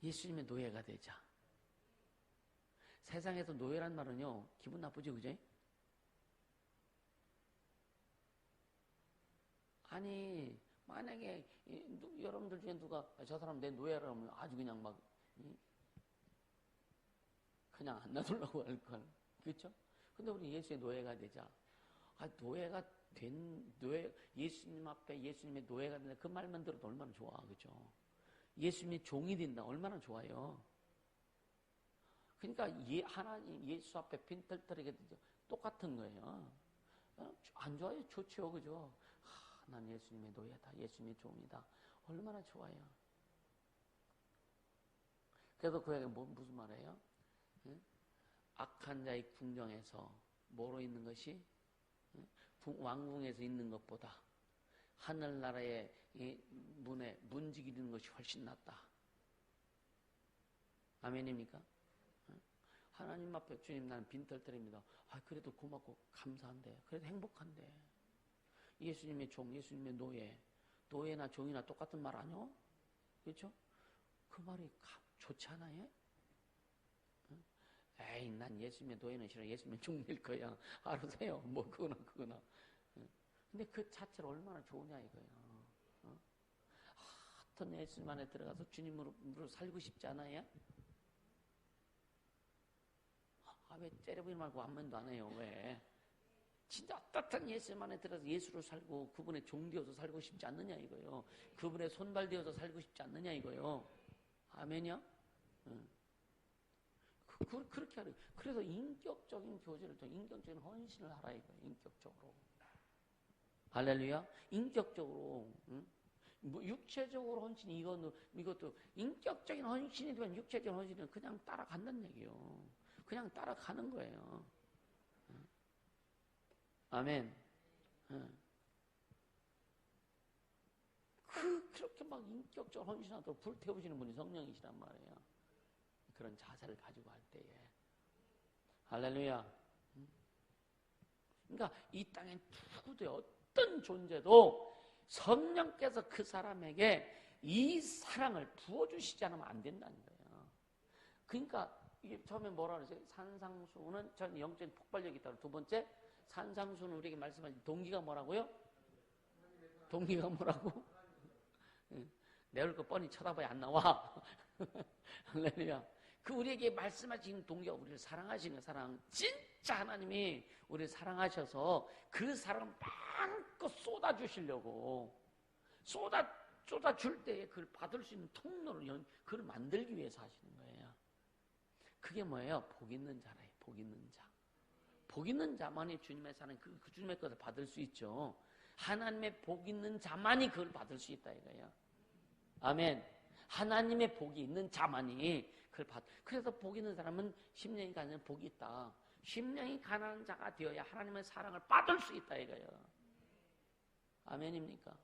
예수님의 노예가 되자. 세상에서 노예란 말은요, 기분 나쁘죠, 그죠? 아니, 만약에 여러분들 중에 누가 저 사람 내 노예라 하면 아주 그냥 막 그냥 안 놔두려고 할 걸. 그렇죠? 근데 우리 예수의 노예가 되자. 예수님 앞에 예수님의 노예가 된다. 그 말만 들어도 얼마나 좋아. 그죠? 예수님의 종이 된다. 얼마나 좋아요. 그러니까 하나님 예수 앞에 빈털터리게 똑같은 거예요. 안 좋아요? 좋죠, 그죠? 난 예수님의 노예다, 예수님의 종이다. 얼마나 좋아요. 그래서 그에게 무슨 말이에요? 응? 악한 자의 궁정에서 뭐로 있는 것이? 응? 왕궁에서 있는 것보다 하늘나라의 문에 문지기리는 것이 훨씬 낫다. 아멘입니까? 응? 하나님 앞에 주님 나는 빈털터리입니다. 그래도 고맙고 감사한데, 그래도 행복한데. 예수님의 종, 예수님의 노예나 종이나 똑같은 말 아니요? 그렇죠? 그 말이 좋지 않아요? 응? 에이, 난 예수님의 노예는 싫어. 예수님의 종일 거야. 알으세요. 뭐 그거나. 응? 근데 그 자체가 얼마나 좋으냐 이거예요. 어? 하여튼 예수님 안에 들어가서 주님으로 살고 싶지 않아요? 왜 때려보지 말고 아멘도 안 해요? 왜? 진짜 따뜻한 예수님 안에 들어서 예수로 살고 그분의 종되어서 살고 싶지 않느냐 이거요. 그분의 손발되어서 살고 싶지 않느냐 이거요. 아멘이요? 응. 그렇게 하래. 그래서 인격적인 교제를 좀 인격적인 헌신을 하라 이거예요. 인격적으로. 할렐루야. 인격적으로. 응? 뭐 육체적으로 헌신 이것도 인격적인 헌신이지만 육체적인 헌신은 그냥 따라간다는 얘기예요. 그냥 따라가는 거예요. 응? 아멘. 응. 그렇게 막 인격적으로 헌신하도록 불태우시는 분이 성령이시란 말이에요. 그런 자세를 가지고 할 때에. 할렐루야. 그러니까 이 땅엔 누구도 어떤 존재도 성령께서 그 사람에게 이 사랑을 부어주시지 않으면 안 된다는 거예요. 그러니까 이게 처음에 뭐라 그러죠? 산상수훈은 전 영적인 폭발력이 있다고. 두 번째, 산상수훈은 우리에게 말씀하신 동기가 뭐라고요? 동기가 뭐라고? 내 얼굴 뻔히 쳐다봐야 안 나와. 할렐루야. 그 우리에게 말씀하신 동기가 우리를 사랑하시는 사랑. 진짜 하나님이 우리를 사랑하셔서 그 사랑을 마음껏 쏟아주시려고 쏟아줄 때에 그걸 받을 수 있는 통로를 그걸 만들기 위해서 하시는 거예요. 그게 뭐예요? 복 있는 자래요. 복 있는 자. 복 있는 자만이 주님의 사랑, 그 주님의 것을 받을 수 있죠. 하나님의 복 있는 자만이 그걸 받을 수 있다 이거예요. 아멘. 하나님의 복이 있는 자만이 그걸 그래서 복 있는 사람은 심령이 가난한 복이 있다. 심령이 가난한 자가 되어야 하나님의 사랑을 받을 수 있다 이거예요. 아멘입니까?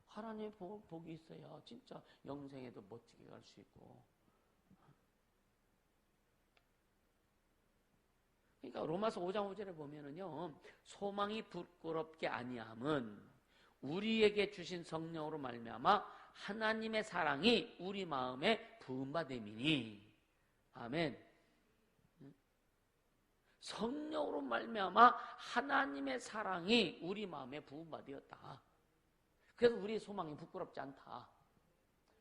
하나님의 복이 있어야 진짜 영생에도 멋지게 갈 수 있고. 그러니까 로마서 5장 5절에 보면은요, 소망이 부끄럽게 아니함은 우리에게 주신 성령으로 말미암아 하나님의 사랑이 우리 마음에 부음받음이니. 아멘. 성령으로 말미암아 하나님의 사랑이 우리 마음에 부음받았다. 그래서 우리의 소망이 부끄럽지 않다.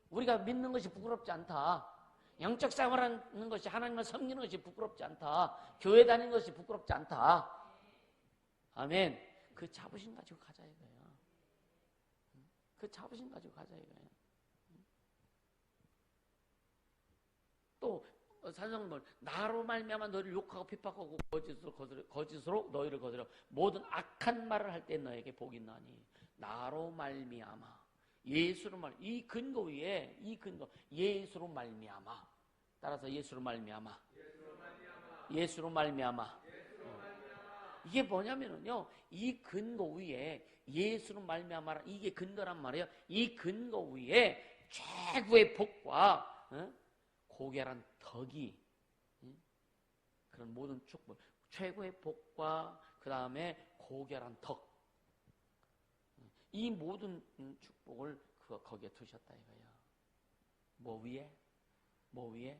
우리가 믿는 것이 부끄럽지 않다. 영적 생활하는 것이, 하나님을 섬기는 것이 부끄럽지 않다. 교회 다니는 것이 부끄럽지 않다. 아멘. 그 자부심 가지고 가자 이거예요. 그 자부심 가지고 가자 이거예요. 또 산성들 나로 말미암아 너희를 욕하고 핍박하고 거짓으로 너희를 거스려 모든 악한 말을 할 때 너에게 복이 있나니. 나로 말미암아, 예수로 이 근거 위에 이 근거 예수로 말미암아. 따라서 예수로 말미암아. 예수로 말미암아. 이게 뭐냐면은요, 이 근거 위에 예수로 말미암아라, 이게 근거란 말이에요. 이 근거 위에 최고의 복과 고결한 덕이, 그런 모든 축복, 최고의 복과 그 다음에 고결한 덕, 이 모든 축복을 거기에 두셨다 이거예요. 뭐 위에? 뭐 위에?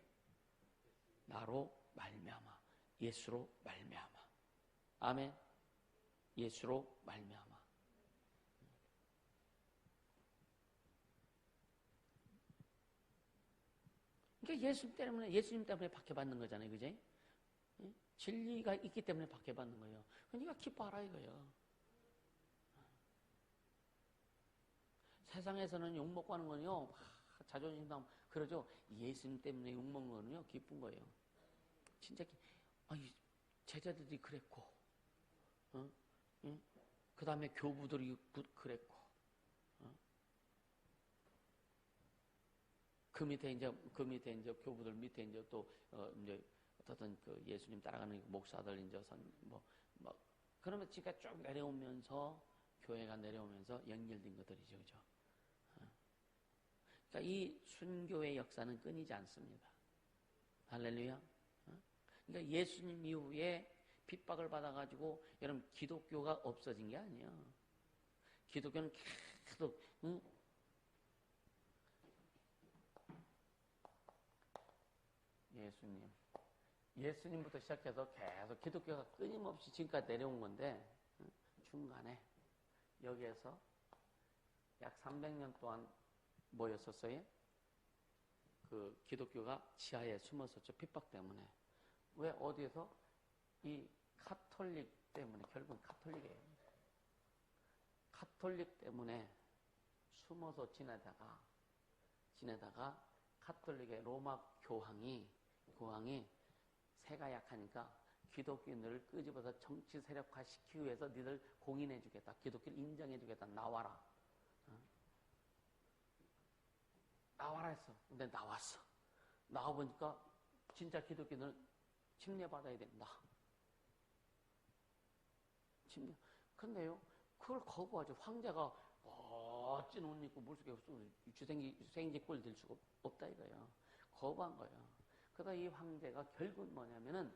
나로 말미암아, 예수로 말미암아. 아멘. 예수로 말미암아. 그러니까 예수님 때문에 박해받는 거잖아요, 그지? 진리가 있기 때문에 박해받는 거예요. 그러니까 기뻐하라 이거예요. 세상에서는 욕먹고 하는 거는요, 자존심 상하면 그러죠. 예수님 때문에 욕먹는 거는요, 기쁜 거예요. 진짜, 아니, 제자들이 그랬고, 어? 응? 그 다음에 교부들이 그랬고, 어? 그 밑에 이제 교부들 밑에 이제 또, 이제 어떤 그 예수님 따라가는 목사들 이제 그러면 지가 쭉 내려오면서, 교회가 내려오면서 연결된 것들이죠, 그죠? 그러니까 이 순교의 역사는 끊이지 않습니다. 할렐루야. 그러니까 예수님 이후에 핍박을 받아가지고 여러분 기독교가 없어진 게 아니에요. 기독교는 계속 예수님부터 시작해서 계속 기독교가 끊임없이 지금까지 내려온 건데 중간에 여기에서 약 300년 동안 뭐였었어요? 그 기독교가 지하에 숨었었죠. 핍박 때문에. 왜 어디에서? 이 카톨릭 때문에. 결국은 카톨릭이에요. 카톨릭 때문에 숨어서 지내다가 카톨릭의 로마 교황이 세가 약하니까 기독교인들을 끄집어서 정치 세력화 시키기 위해서 니들 공인해 주겠다. 기독교를 인정해 주겠다. 나와라. 나와라 했어. 근데 나왔어. 나와보니까 진짜 기독교인들은 침례받아야 된다. 침례. 근데요, 그걸 거부하죠. 황제가 멋진 옷 입고 물속에 주생지 꼴 들 수가 없다 이거예요. 거부한 거예요. 그러다 이 황제가 결국은 뭐냐면은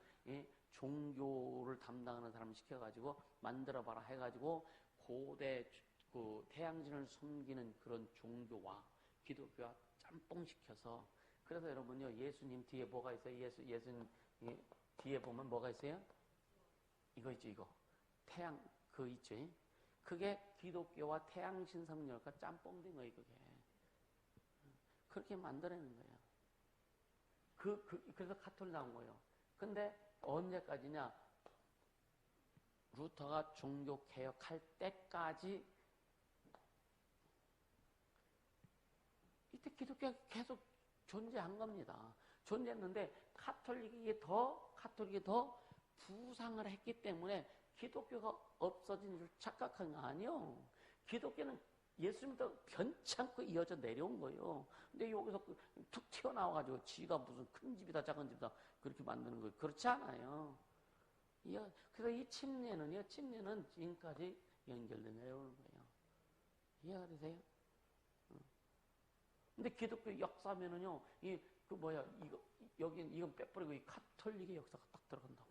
종교를 담당하는 사람을 시켜가지고 만들어봐라 해가지고 고대 그 태양신을 숨기는 그런 종교와 기독교와 짬뽕시켜서 그래서 여러분요 예수님 뒤에 뭐가 있어요? 예수님 뒤에 보면 뭐가 있어요? 이거 있죠 이거 태양 그거 있죠? 그게 기독교와 태양신 성령과 짬뽕된 거예요 그게 그렇게 만들어내는 거예요. 그래서 카톨릭 나온 거예요. 근데 언제까지냐? 루터가 종교 개혁할 때까지 이때 기독교가 계속 존재한 겁니다. 존재했는데 카톨릭이 더 부상을 했기 때문에 기독교가 없어진 줄 착각한 거 아니에요. 기독교는 예수님부터 변치 않고 이어져 내려온 거예요. 근데 여기서 툭 튀어나와가지고 지가 무슨 큰 집이다 작은 집이다 그렇게 만드는 거예요. 그렇지 않아요. 그래서 이 침례는 지금까지 연결돼 내려오는 거예요. 이해가 되세요? 근데 기독교 역사면은요, 이건 빼버리고 이 카톨릭의 역사가 딱 들어간다고.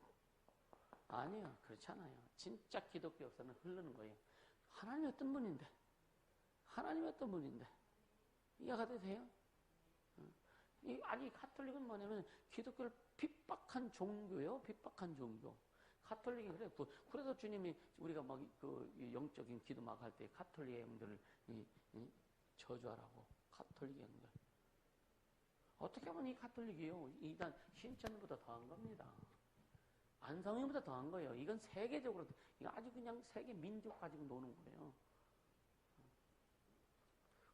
아니요, 그렇지 않아요. 진짜 기독교 역사는 흐르는 거예요. 하나님이 어떤 분인데? 이해가 되세요? 아니, 카톨릭은 뭐냐면 기독교를 핍박한 종교예요. 핍박한 종교. 카톨릭이 그래. 그래서 주님이 우리가 막 그 영적인 기도 막 할 때 카톨릭의 영들을 저주하라고. 카톨릭 영들. 어떻게 보면 이 카톨릭이요. 일단 신천보다 더한 겁니다. 안성인보다 더한 거예요. 이건 세계적으로, 이거 아주 그냥 세계 민족 가지고 노는 거예요.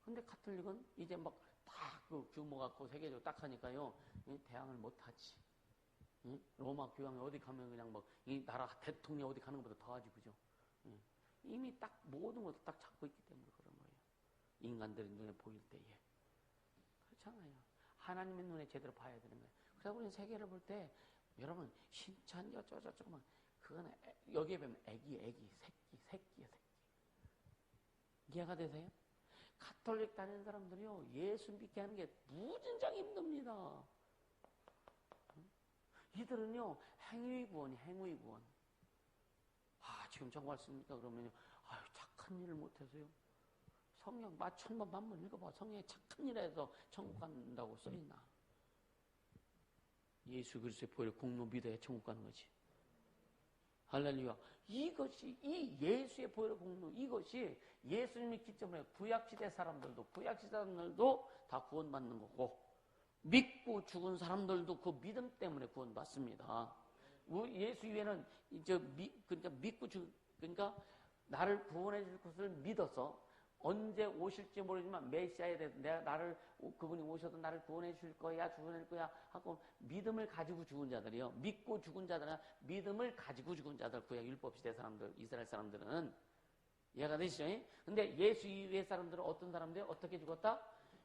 근데 카톨릭은 이제 막 딱 그 규모 갖고 세계적으로 딱 하니까요. 대항을 못 하지. 로마 교황이 어디 가면 그냥 막 이 나라 대통령 어디 가는 것보다 더 하지, 그죠? 이미 딱 모든 것을 딱 잡고 있기 때문에 그런 거예요. 인간들의 눈에 보일 때에. 그렇잖아요. 하나님의 눈에 제대로 봐야 되는 거예요. 그래서 우리는 세계를 볼 때, 여러분, 신천, 저쩌고만, 그거는, 여기에 보면 새끼야. 이해가 되세요? 가톨릭 다니는 사람들이요, 예수 믿게 하는 게 무진장 힘듭니다. 이들은요, 행위 구원. 지금 정말 씁니까? 그러면요, 착한 일을 못해서요. 성경 1000번, 1000번 읽어봐. 성경에 착한 일 해서 천국 간다고 써있나? 예수 그리스도의 보혈의 공로 믿어야 천국 가는 거지. 할렐루야. 이 예수의 보혈의 공로, 이것이 예수님이 기점으로 구약시대 사람들도 다 구원받는 거고, 믿고 죽은 사람들도 그 믿음 때문에 구원받습니다. 예수 위에는 그러니까 나를 구원해 줄 것을 믿어서 언제 오실지 모르지만 메시아에 대해서 그분이 오셔도 나를 구원해 줄 거야, 구원할 거야 하고 믿음을 가지고 죽은 자들이요. 믿고 죽은 자들은 믿음을 가지고 죽은 자들, 구약 율법 시대 사람들, 이스라엘 사람들은. 이해가 되시죠? 근데 예수 이후의 사람들은 어떤 사람들이 어떻게 죽었다?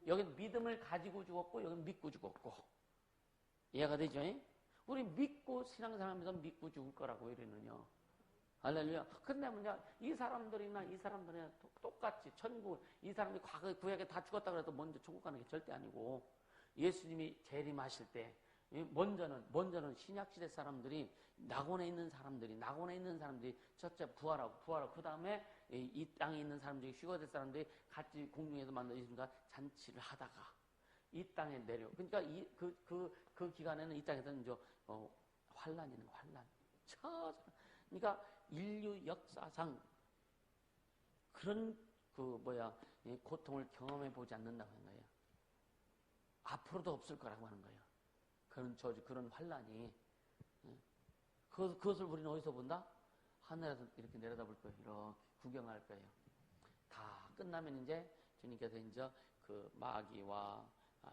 여기는 믿음을 가지고 죽었고, 여기는 믿고 죽었고. 이해가 되죠? 우리 믿고 신앙생활하면서 믿고 죽을 거라고 이러는요. 할렐루야. 근데 뭐냐, 이 사람들이나 똑같이 천국, 이 사람이 과거에 구약에 다 죽었다 그래도 먼저 천국 가는 게 절대 아니고, 예수님이 재림하실 때, 먼저는 신약시대 사람들이, 낙원에 있는 사람들이 첫째 부활하고, 그 다음에 이 땅에 있는 사람들이, 휴거될 사람들이 같이 공중에서 만나서 잔치를 하다가, 이 땅에 내려. 그러니까 그 기간에는 이 땅에서는 이제, 환란이는 환란. 그러니까 인류 역사상 그런 고통을 경험해 보지 않는다고 하는 거예요. 앞으로도 없을 거라고 하는 거예요. 그런 저주, 그런 환란이. 그것을 우리는 어디서 본다? 하늘에서 이렇게 내려다볼 거예요. 이렇게 구경할 거예요. 다 끝나면 이제 주님께서 이제 그 마귀와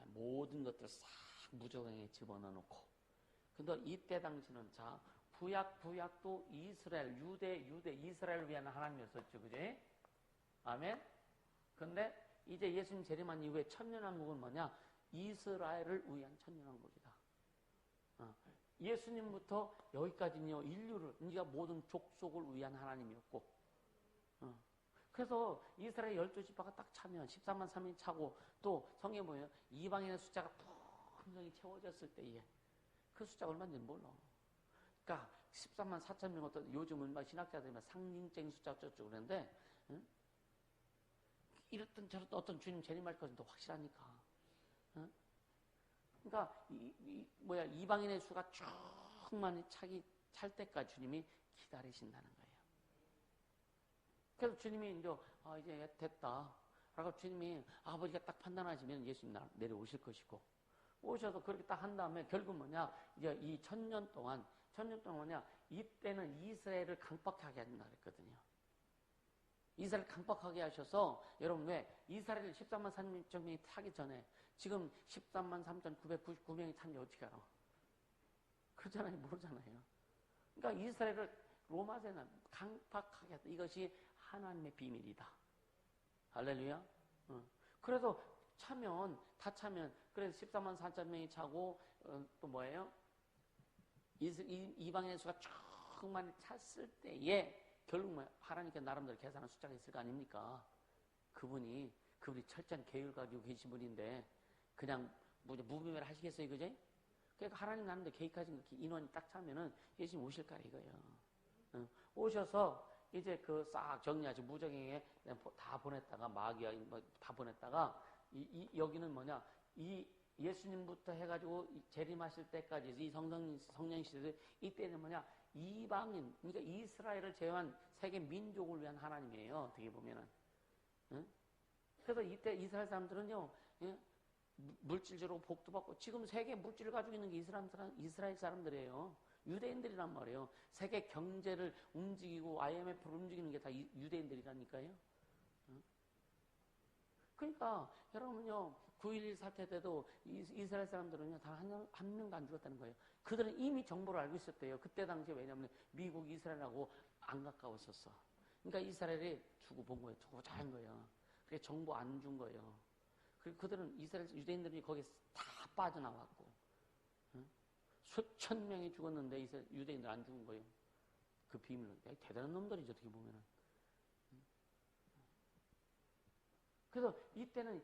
모든 것들을 싹 무저강에 집어넣어 놓고. 근데 이때 당시는 구약도 이스라엘, 유대, 이스라엘을 위한 하나님이었었죠. 그지? 아멘? 근데 이제 예수님 재림한 이후에 천년왕국은 뭐냐? 이스라엘을 위한 천년왕국이다. 예수님부터 여기까지는요, 인류를, 그러니까 모든 족속을 위한 하나님이었고, 그래서 이스라엘 12지파가 딱 차면 13만 3인 차고, 또 성경에 보면 이방인의 숫자가 풍성히 채워졌을 때에 그 숫자가 얼마인지 몰라. 그러니까 13만 4천 명, 요즘은 막 신학자들이 상징적인 숫자 어쩌고 그러는데, 이렇든 저렇든 어떤 주님 재림할 것은 더 확실하니까. 그러니까 이방인의 수가 충만히 찰 때까지 주님이 기다리신다는 거예요. 그래서 주님이 이제 됐다. 라고 주님이 아버지가 딱 판단하시면 예수님 내려오실 것이고, 오셔서 그렇게 딱 한 다음에 결국 뭐냐, 이제 이 천년 동안 뭐냐, 이때는 이스라엘을 강박하게 하신다 그랬거든요. 이스라엘 강박하게 하셔서, 여러분 왜 이스라엘 13만 3천 명이 타기 전에 지금 13만 3,999명이 탄지 어떻게 알아? 그렇잖아요. 모르잖아요. 그러니까 이스라엘을 로마세는 강박하게 했다. 이것이 하나님의 비밀이다. 할렐루야. 그래서 다 차면, 그래서 14만 4천 명이 차고, 또 뭐예요? 이방인의 수가 충만히 찼을 때에, 결국 하나님께서 나름대로 계산한 숫자가 있을 거 아닙니까? 그분이 철저한 계획을 가지고 계신 분인데, 그냥 무비밀 하시겠어요, 그죠? 그러니까 하나님 나름대로 계획하신 인원이 딱 차면은 예수님 오실까 이거예요. 오셔서 이제 싹 정리하시고 무정행에 다 보냈다가, 마귀와 다 보냈다가, 여기는 뭐냐, 이 예수님부터 해가지고 재림하실 때까지 이 성령 시대, 이때는 뭐냐, 이방인, 그러니까 이스라엘을 제외한 세계 민족을 위한 하나님이에요. 어떻게 보면은. 그래서 이때 이스라엘 사람들은요, 물질적으로 복도 받고, 지금 세계 물질을 가지고 있는 게 이스라엘 사람들이에요. 유대인들이란 말이에요. 세계 경제를 움직이고 IMF를 움직이는 게 다 유대인들이라니까요. 그러니까 여러분요, 9.11 사태 때도 이스라엘 사람들은요, 단 한 명도 안 죽었다는 거예요. 그들은 이미 정보를 알고 있었대요. 그때 당시에. 왜냐하면 미국 이스라엘하고 안 가까웠었어. 그러니까 이스라엘이 두고 본 거예요. 두고 잘한 거예요. 그게 정보 안 준 거예요. 그리고 그들은 이스라엘 유대인들이 거기에 다 빠져나왔고, 수천 명이 죽었는데 유대인들 안 죽은 거예요. 그 비밀은. 대단한 놈들이죠, 어떻게 보면은. 그래서 이때는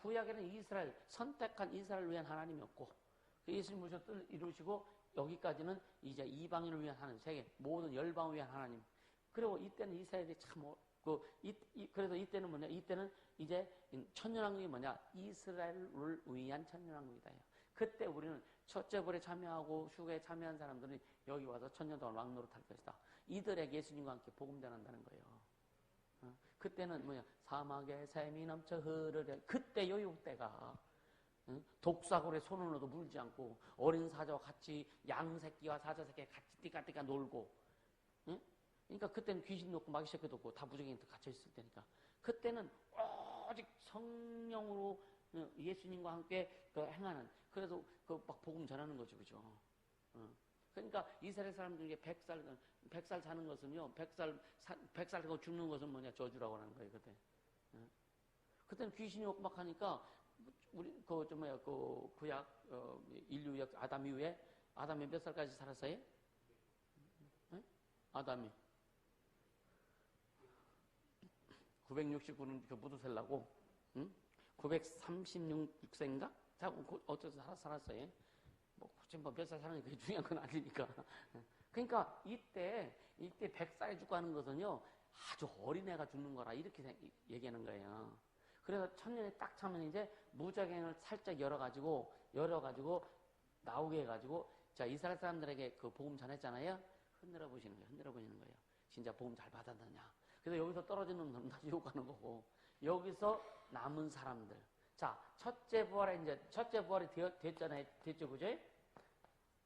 구약에는 이스라엘, 선택한 이스라엘을 위한 하나님이었고, 예수님 오셔서 뜻을 이루시고, 여기까지는 이제 이방인을 위한 하나님, 세계 모든 열방을 위한 하나님. 그리고 이때는 이스라엘이 그래서 이때는 뭐냐, 이때는 이제 천년왕국이 뭐냐, 이스라엘을 위한 천년왕국이다. 그때 우리는 첫째 불에 참여하고 휴거에 참여한 사람들은 여기 와서 천년 동안 왕노릇 할 것이다. 이들에게 예수님과 함께 복음 전한다는 거예요. 그때는 뭐냐, 사막에 샘이 넘쳐 흐르려. 그때 요육 때가, 독사골에 손을 넣어도 물지 않고, 어린 사자와 같이, 양새끼와 사자 새끼가 같이 띠까띠까 놀고, 그러니까 그때는 귀신도 없고 마귀 새끼도 없고 다 무적행에 갇혀있을 때니까. 그때는 오직 성령으로 예수님과 함께 그 행하는, 그래도 그 막 복음 전하는 거죠. 그죠? 그러니까 이스라엘 사람들 중에 100살 사는 것은요, 100살 되고 죽는 것은 뭐냐? 저주라고 하는 거예요, 그때. 그때는 귀신이 없고 막 하니까, 우리, 구약, 인류역, 아담 이후에, 아담이 몇 살까지 살았어요? 아담이. 969는 그 무드셀라고, 936세인가? 어쩌서 살았어요? 뭐, 굳이 몇 살 사는 게 그게 중요한 건 아니니까. 그러니까, 이때 100살에 죽고 하는 것은요, 아주 어린애가 죽는 거라, 이렇게 얘기하는 거예요. 그래서 천년에 딱 차면 이제 무적행을 살짝 열어가지고, 나오게 해가지고, 자, 이스라엘 사람들에게 그 복음 전했잖아요? 흔들어 보시는 거예요. 진짜 복음 잘 받았느냐. 그래서 여기서 떨어지는 놈은 다 지옥 가는 거고, 여기서 남은 사람들. 자, 첫째 부활이 됐죠, 그죠?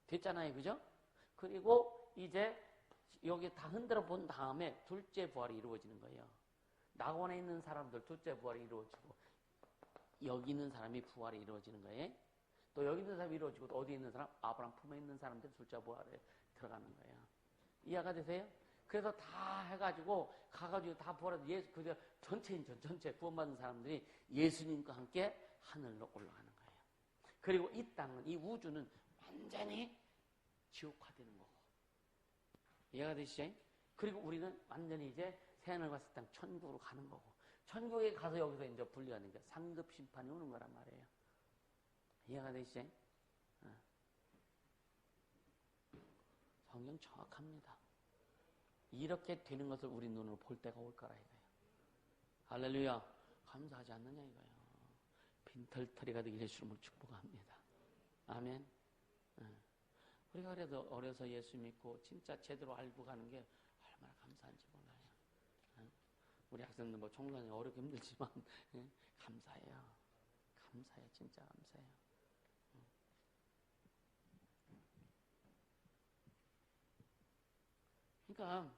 됐잖아요, 그죠? 그리고 이제 여기 다 흔들어 본 다음에 둘째 부활이 이루어지는 거예요. 낙원에 있는 사람들 둘째 부활이 이루어지고, 여기 있는 사람이 부활이 이루어지는 거예요. 또 여기 있는 사람이 이루어지고, 또 어디에 있는 사람? 아브라함 품에 있는 사람들 둘째 부활에 들어가는 거예요. 이해가 되세요? 그래서 다 해가지고, 가가지고 다 부활해서 그저 전체 구원받은 사람들이 예수님과 함께 하늘로 올라가는 거예요. 그리고 이 땅은, 이 우주는 완전히 지옥화되는 거고. 이해가 되시죠? 그리고 우리는 완전히 이제 새하늘 같은 땅 천국으로 가는 거고, 천국에 가서 여기서 이제 분리가 되니까 상급 심판이 오는 거란 말이에요. 이해가 되시죠? 성경 정확합니다. 이렇게 되는 것을 우리 눈으로 볼 때가 올 거라 이거예요. 할렐루야. 감사하지 않느냐 이거예요. 빈털터리가 되기를 주님으로 축복합니다. 아멘. 우리가 그래도 어려서 예수 믿고 진짜 제대로 알고 가는 게 얼마나 감사한지 몰라요. 우리 학생들 뭐 총선이 어렵고 힘들지만 감사해요. 진짜 감사해요. 그러니까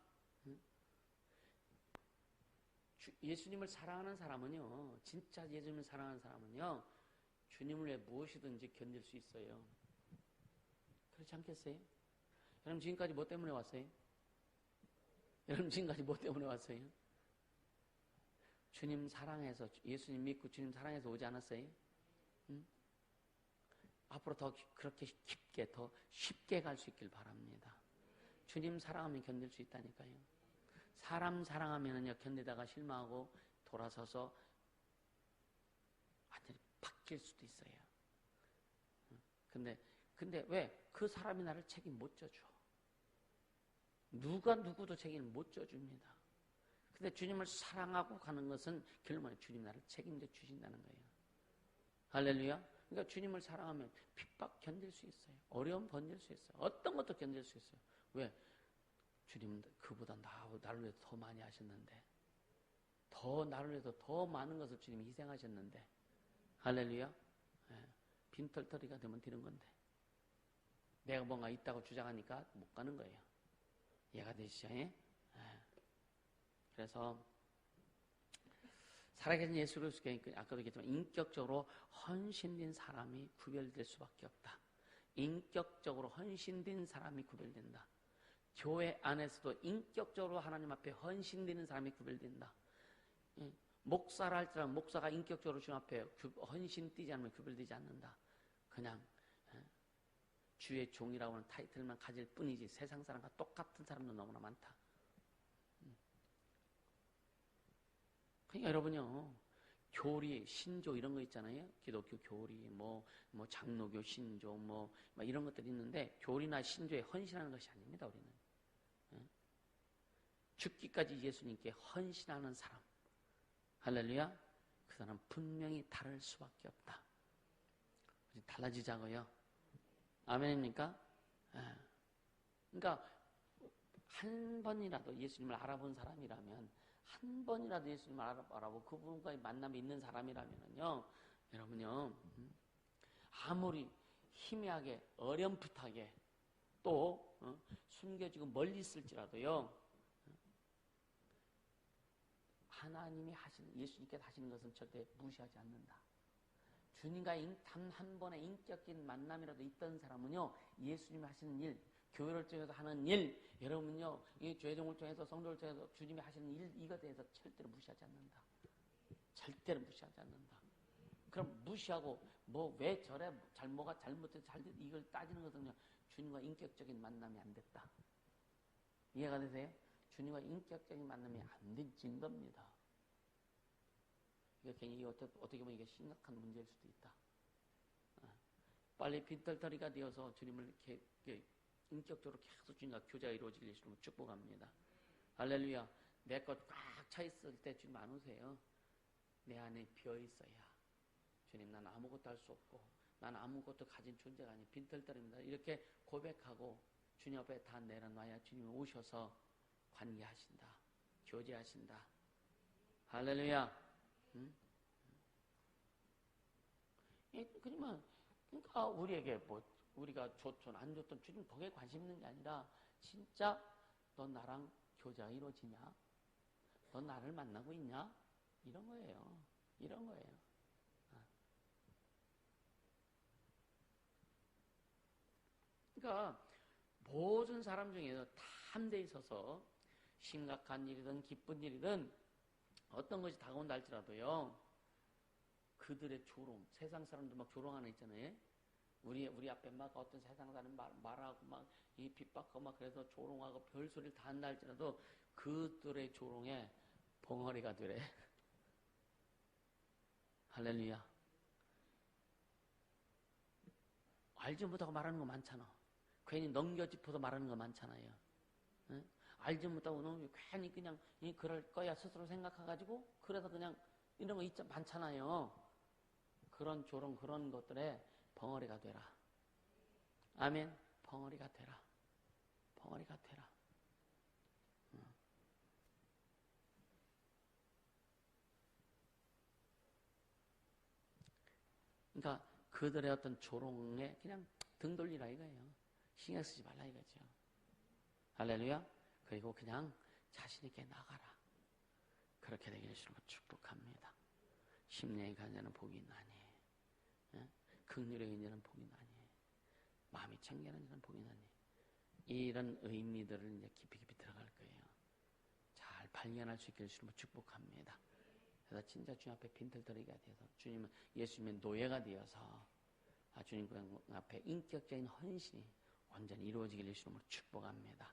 예수님을 사랑하는 사람은요, 진짜 예수님을 사랑하는 사람은요, 주님을 위해 무엇이든지 견딜 수 있어요. 그렇지 않겠어요? 여러분 지금까지 뭐 때문에 왔어요? 주님 사랑해서, 예수님 믿고 주님 사랑해서 오지 않았어요? 응? 앞으로 더 그렇게 깊게, 더 쉽게 갈 수 있길 바랍니다. 주님 사랑하면 견딜 수 있다니까요. 사람 사랑하면은요, 견디다가 실망하고 돌아서서 완전히 바뀔 수도 있어요. 근데 왜? 그 사람이 나를 책임 못 져줘. 누구도 책임을 못 져줍니다. 근데 주님을 사랑하고 가는 것은 결론은 주님 나를 책임져 주신다는 거예요. 할렐루야. 그러니까 주님을 사랑하면 핍박 견딜 수 있어요. 어려움 견딜 수 있어요. 어떤 것도 견딜 수 있어요. 왜? 주님은 그보다 나를 위해서 더 많이 하셨는데, 나를 위해서 더 많은 것을 주님이 희생하셨는데, 할렐루야. 빈털터리가 되면 되는 건데, 내가 뭔가 있다고 주장하니까 못 가는 거예요. 이해가 되시죠? 그래서 살아계신 예수 그리스도께 아까도 얘기했지만 인격적으로 헌신된 사람이 구별될 수밖에 없다. 인격적으로 헌신된 사람이 구별된다. 교회 안에서도 인격적으로 하나님 앞에 헌신되는 사람이 구별된다. 목사를 할지라도 목사가 인격적으로 주님 앞에 헌신 뛰지 않으면 구별되지 않는다. 그냥 주의 종이라고 하는 타이틀만 가질 뿐이지 세상 사람과 똑같은 사람도 너무나 많다. 그러니까 여러분요, 교리, 신조 이런 거 있잖아요. 기독교 교리, 뭐 장로교 신조, 막 이런 것들이 있는데 교리나 신조에 헌신하는 것이 아닙니다. 우리는 죽기까지 예수님께 헌신하는 사람, 할렐루야. 그 사람 분명히 다를 수밖에 없다. 달라지자고요. 아멘입니까? 그러니까 한 번이라도 예수님을 알아본 사람이라면, 한 번이라도 예수님을 알아보고 그분과의 만남이 있는 사람이라면요, 여러분요, 아무리 희미하게 어렴풋하게 또 숨겨지고 멀리 있을지라도요, 하나님이 하시는, 예수님께서 하시는 것은 절대 무시하지 않는다. 주님과 단 한 번의 인격적인 만남이라도 있던 사람은요, 예수님이 하시는 일, 교회를 통해서 하는 일, 여러분요, 이 죄종을 통해서, 성도를 통해서 주님이 하시는 일, 이것에 대해서 절대로 무시하지 않는다. 절대로 무시하지 않는다. 그럼 무시하고, 왜 저래, 뭐가 잘못해서 이걸 따지는 것은요, 주님과 인격적인 만남이 안 됐다. 이해가 되세요? 주님과 인격적인 만남이 안 된 증거입니다. 이게 어떻게 보면 이게 심각한 문제일 수도 있다. 빨리 빈털터리가 되어서 주님을 이렇게 인격적으로 계속 주님과 교제가 이루어지길 주님을 축복합니다. 할렐루야. 내 것 꽉 차 있을 때 주님 안 오세요. 내 안에 비어 있어야. 주님, 난 아무것도 할 수 없고, 난 아무것도 가진 존재가 아닌 빈털터리입니다. 이렇게 고백하고 주님 앞에 다 내려놔야 주님이 오셔서 관계하신다. 교제하신다. 할렐루야. 응? 그러니까 우리에게 우리가 좋든 안 좋든 주님 거기에 관심 있는 게 아니라 진짜 너 나랑 교제가 이루어지냐? 너 나를 만나고 있냐? 이런 거예요. 이런 거예요. 그러니까 모든 사람 중에서 다 한 데 있어서 심각한 일이든 기쁜 일이든 어떤 것이 다가온다 할지라도요, 그들의 조롱, 세상 사람들 막 조롱하는 있잖아요. 우리 앞에 막 어떤 세상 사람 말하고 막 이 핍박하고 막 그래서 조롱하고 별소리를 다 한다 할지라도 그들의 조롱에 벙어리가 되래. 할렐루야. 알지 못하고 말하는 거 많잖아. 괜히 넘겨짚어서 말하는 거 많잖아요. 응? 알지 못하고 너 괜히 그냥 그럴 거야 스스로 생각해가지고 그래서 그냥 이런 거 있자 많잖아요. 그런 조롱 그런 것들에 벙어리가 되라. 아멘. 벙어리가 되라. 벙어리가 되라. 그러니까 그들의 어떤 조롱에 그냥 등 돌리라 이거예요. 신경 쓰지 말라 이거죠. 할렐루야. 그리고 그냥 자신 있게 나가라. 그렇게 되기를 주님으로 축복합니다. 심령이 가는 자는 복이 나니, 긍휼에 있는 자는 복이 나니, 마음이 청결한 자는 복이 나니. 이런 의미들을 이제 깊이 들어갈 거예요. 잘 발견할 수 있기를 주님으로 축복합니다. 그래서 진짜 주님 앞에 빈털터리가 되어서 주님은 예수님의 노예가 되어서 주님 앞에 인격적인 헌신이 완전히 이루어지기를 주님으로 축복합니다.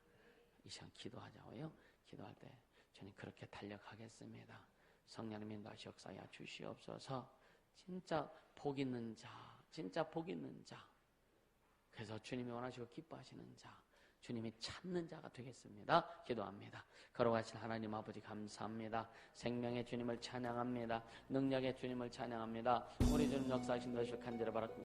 이 시간 기도하자고요. 기도할 때 주님 그렇게 달려가겠습니다. 성령님 인도하시 역사하여 주시옵소서. 진짜 복 있는 자, 진짜 복 있는 자. 그래서 주님이 원하시고 기뻐하시는 자, 주님이 찾는 자가 되겠습니다. 기도합니다. 걸어가신 하나님 아버지 감사합니다. 생명의 주님을 찬양합니다. 능력의 주님을 찬양합니다. 우리 주님 역사하신 것을 간절히 바랍니다.